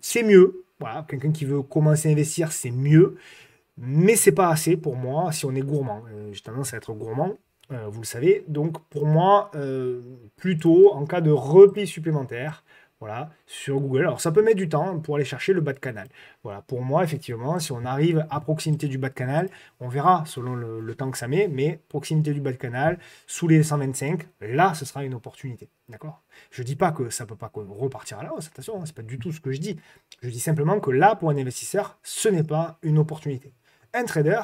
C'est mieux. Voilà, quelqu'un qui veut commencer à investir, c'est mieux. Mais c'est pas assez pour moi si on est gourmand. J'ai tendance à être gourmand, vous le savez. Donc pour moi, plutôt en cas de repli supplémentaire, voilà, sur Google. Alors ça peut mettre du temps pour aller chercher le bas de canal. Voilà, pour moi, effectivement, si on arrive à proximité du bas de canal, on verra selon le temps que ça met, mais proximité du bas de canal, sous les 125, là, ce sera une opportunité. D'accord? Je ne dis pas que ça ne peut pas repartir à la hausse, attention, hein, ce n'est pas du tout ce que je dis. Je dis simplement que là, pour un investisseur, ce n'est pas une opportunité. Un trader,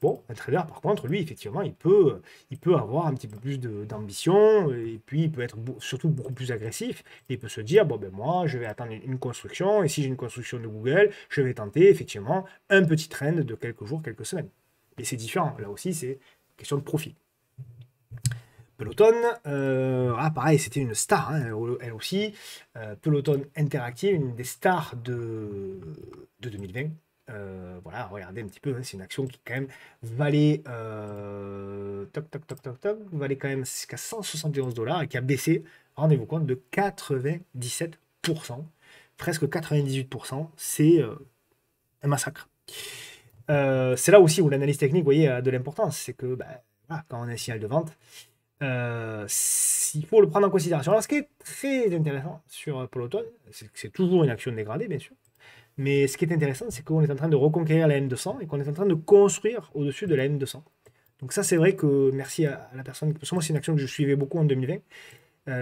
bon, un trader, par contre, lui, effectivement, il peut avoir un petit peu plus d'ambition, et puis il peut être surtout beaucoup plus agressif, et il peut se dire, bon, ben moi, je vais attendre une construction, et si j'ai une construction de Google, je vais tenter, effectivement, un petit trend de quelques jours, quelques semaines. Et c'est différent, là aussi, c'est question de profil. Peloton, pareil, c'était une star, hein, elle aussi. Peloton Interactive, une des stars de 2020. Voilà, regardez un petit peu, hein, c'est une action qui quand même valait, valait quand même jusqu'à 171 $ et qui a baissé, rendez-vous compte, de 97%, presque 98%. C'est un massacre. C'est là aussi où l'analyse technique, vous voyez, a de l'importance. C'est que voilà, quand on a un signal de vente, il faut le prendre en considération. Alors, ce qui est très intéressant sur Peloton, c'est que c'est toujours une action dégradée, bien sûr. Mais ce qui est intéressant, c'est qu'on est en train de reconquérir la M200 et qu'on est en train de construire au-dessus de la M200. Donc ça, c'est vrai que merci à la personne, parce que moi, c'est une action que je suivais beaucoup en 2020.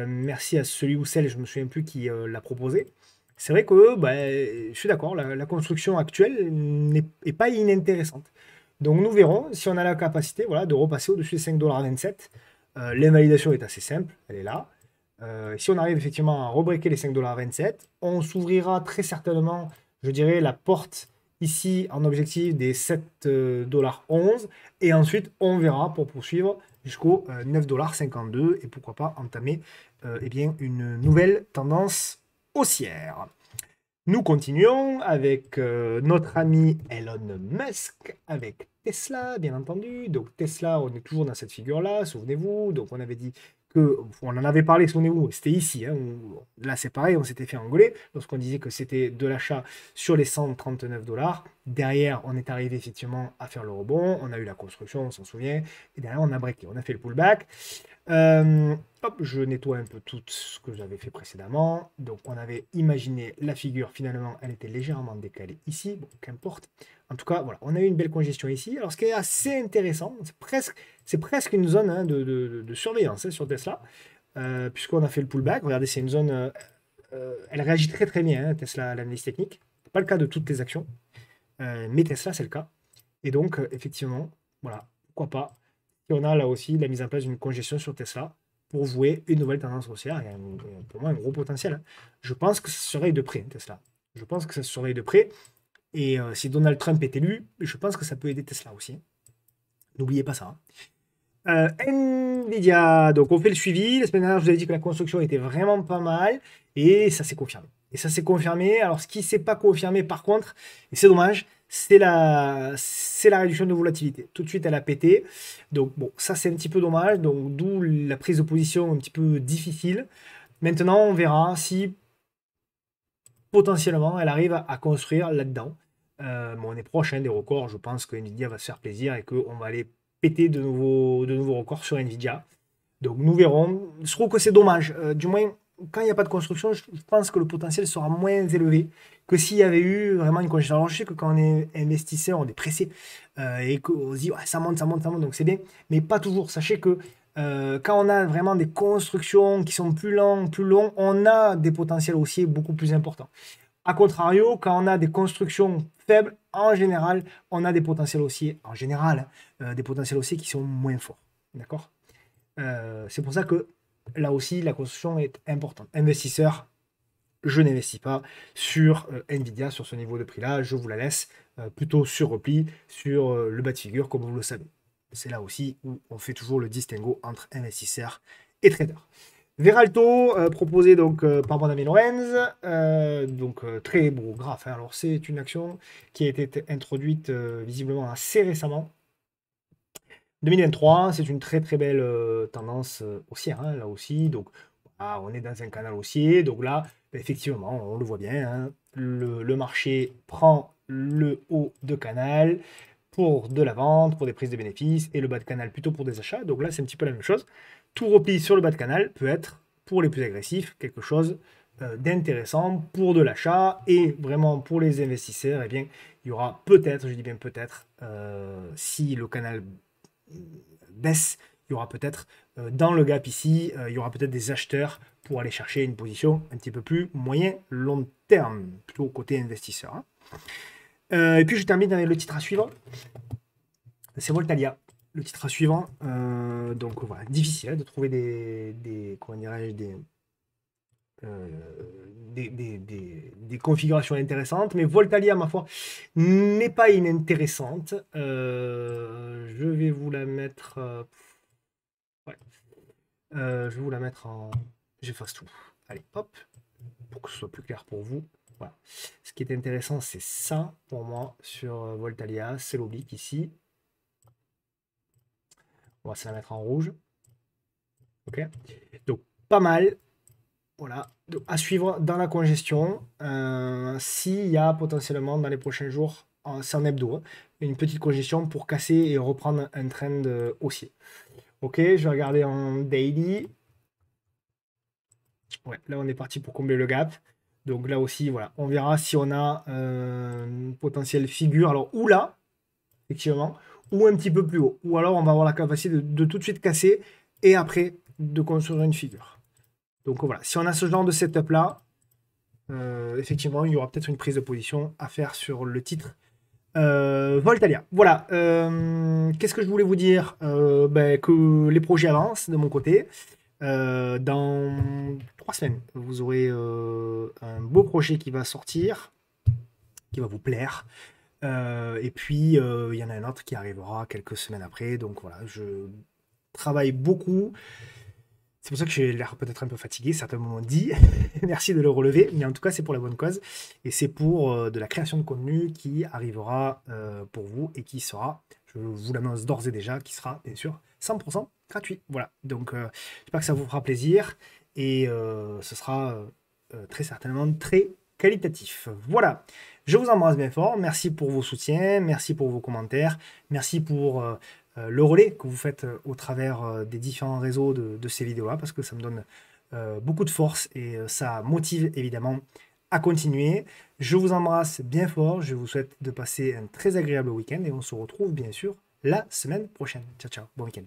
Merci à celui ou celle, je ne me souviens plus, qui l'a proposé. C'est vrai que je suis d'accord, la construction actuelle n'est pas inintéressante. Donc nous verrons si on a la capacité, voilà, de repasser au-dessus des 5,27 $. L'invalidation est assez simple, elle est là. Si on arrive effectivement à rebreaker les 5,27 $, on s'ouvrira très certainement, je dirais, la porte ici en objectif des 7,11 $. Et ensuite, on verra pour poursuivre jusqu'au 9,52 $. Et pourquoi pas entamer eh bien, une nouvelle tendance haussière. Nous continuons avec notre ami Elon Musk, avec Tesla, bien entendu. Donc Tesla, on est toujours dans cette figure-là, souvenez-vous. Donc on avait dit que, on en avait parlé, souvenez-vous, c'était ici. Hein, là c'est pareil, on s'était fait engueuler lorsqu'on disait que c'était de l'achat sur les 139 $. Derrière, on est arrivé effectivement à faire le rebond. On a eu la construction, on s'en souvient. Et derrière, on a breaké, on a fait le pullback. Hop, je nettoie un peu tout ce que j'avais fait précédemment. Donc, on avait imaginé la figure. Finalement, elle était légèrement décalée ici. Bon, qu'importe. En tout cas, voilà, on a eu une belle congestion ici. Alors, ce qui est assez intéressant, c'est presque une zone, hein, de surveillance, hein, sur Tesla, puisqu'on a fait le pullback. Regardez, c'est une zone. Elle réagit très très bien, hein, Tesla, l'analyse technique. Pas le cas de toutes les actions, mais Tesla, c'est le cas. Et donc, effectivement, voilà, pourquoi pas. Et on a là aussi la mise en place d'une congestion sur Tesla pour jouer une nouvelle tendance haussière. Il y a pour moi un gros potentiel, hein. Je pense que ça se surveille de près, Tesla. Je pense que ça se surveille de près. Et si Donald Trump est élu, je pense que ça peut aider Tesla aussi. N'oubliez pas ça, hein. Nvidia, donc on fait le suivi. La semaine dernière, je vous avais dit que la construction était vraiment pas mal. Et ça s'est confirmé. Et ça s'est confirmé. Alors, ce qui ne s'est pas confirmé, par contre, et c'est dommage, c'est la réduction de volatilité. Tout de suite, elle a pété. Donc, bon, ça, c'est un petit peu dommage. Donc, d'où la prise de position un petit peu difficile. Maintenant, on verra si potentiellement, elle arrive à construire là-dedans. Mais on est proche, hein, des records. Je pense que Nvidia va se faire plaisir et qu'on va aller péter de nouveaux records sur Nvidia. Donc, nous verrons. Je trouve que c'est dommage. Du moins, quand il n'y a pas de construction, je pense que le potentiel sera moins élevé que s'il y avait eu vraiment une congestion. Alors, je sais que quand on est investisseur, on est pressé et qu'on se dit, ouais, ça monte, ça monte, ça monte, donc c'est bien. Mais pas toujours. Sachez que quand on a vraiment des constructions qui sont plus longs, on a des potentiels haussiers beaucoup plus importants. A contrario, quand on a des constructions faibles, en général, on a des potentiels haussiers, en général, des potentiels haussiers qui sont moins forts. D'accord? C'est pour ça que là aussi, la construction est importante. Investisseur, je n'investis pas sur Nvidia, sur ce niveau de prix-là. Je vous la laisse plutôt sur repli, sur le bas de figure, comme vous le savez. C'est là aussi où on fait toujours le distinguo entre investisseur et trader. Veralto, proposé donc par mon ami Lorenz, donc très beau graphe, hein. Alors c'est une action qui a été introduite visiblement assez récemment. 2023, c'est une très très belle tendance haussière, hein, là aussi. Donc voilà, on est dans un canal haussier. Donc là, effectivement, on le voit bien, hein, le marché prend le haut de canal pour de la vente, pour des prises de bénéfices, et le bas de canal plutôt pour des achats. Donc là, c'est un petit peu la même chose. Tout repli sur le bas de canal peut être, pour les plus agressifs, quelque chose d'intéressant pour de l'achat. Et vraiment pour les investisseurs, eh bien, il y aura peut-être, je dis bien peut-être, si le canal baisse, il y aura peut-être dans le gap ici, il y aura peut-être des acheteurs pour aller chercher une position un petit peu plus moyen-long terme, plutôt côté investisseur. Hein. Et puis je termine avec le titre à suivre. C'est Voltalia, le titre à suivre. Donc voilà, difficile de trouver comment dirais-je, des configurations intéressantes, mais Voltalia, ma foi, n'est pas inintéressante. Je vais vous la mettre. Ouais. Je vais vous la mettre en. J'efface tout. Allez, hop, pour que ce soit plus clair pour vous. Voilà. Ce qui est intéressant, c'est ça pour moi sur Voltalia, c'est l'oblique ici. On va se la mettre en rouge. Ok. Donc pas mal. Voilà, donc, à suivre dans la congestion. S'il y a potentiellement dans les prochains jours, c'est en hebdo, hein, une petite congestion pour casser et reprendre un trend haussier. Ok, je vais regarder en daily. Ouais, là on est parti pour combler le gap. Donc là aussi, voilà, on verra si on a une potentielle figure. Alors, ou là, effectivement, ou un petit peu plus haut. Ou alors on va avoir la capacité de tout de suite casser et après de construire une figure. Donc voilà, si on a ce genre de setup là, effectivement, il y aura peut-être une prise de position à faire sur le titre Voltalia. Voilà, qu'est-ce que je voulais vous dire que les projets avancent de mon côté. Dans 3 semaines, vous aurez un beau projet qui va sortir, qui va vous plaire. Et puis, il y en a un autre qui arrivera quelques semaines après. Donc voilà, je travaille beaucoup. C'est pour ça que j'ai l'air peut-être un peu fatigué, certains m'ont dit. Merci de le relever, mais en tout cas, c'est pour la bonne cause. Et c'est pour de la création de contenu qui arrivera pour vous et qui sera, je vous l'annonce d'ores et déjà, qui sera bien sûr 100% gratuit. Voilà, donc j'espère que ça vous fera plaisir et ce sera très certainement très qualitatif. Voilà, je vous embrasse bien fort. Merci pour vos soutiens, merci pour vos commentaires, merci pour le relais que vous faites au travers des différents réseaux de ces vidéos-là, parce que ça me donne beaucoup de force et ça motive évidemment à continuer. Je vous embrasse bien fort, je vous souhaite de passer un très agréable week-end et on se retrouve bien sûr la semaine prochaine. Ciao, ciao, bon week-end.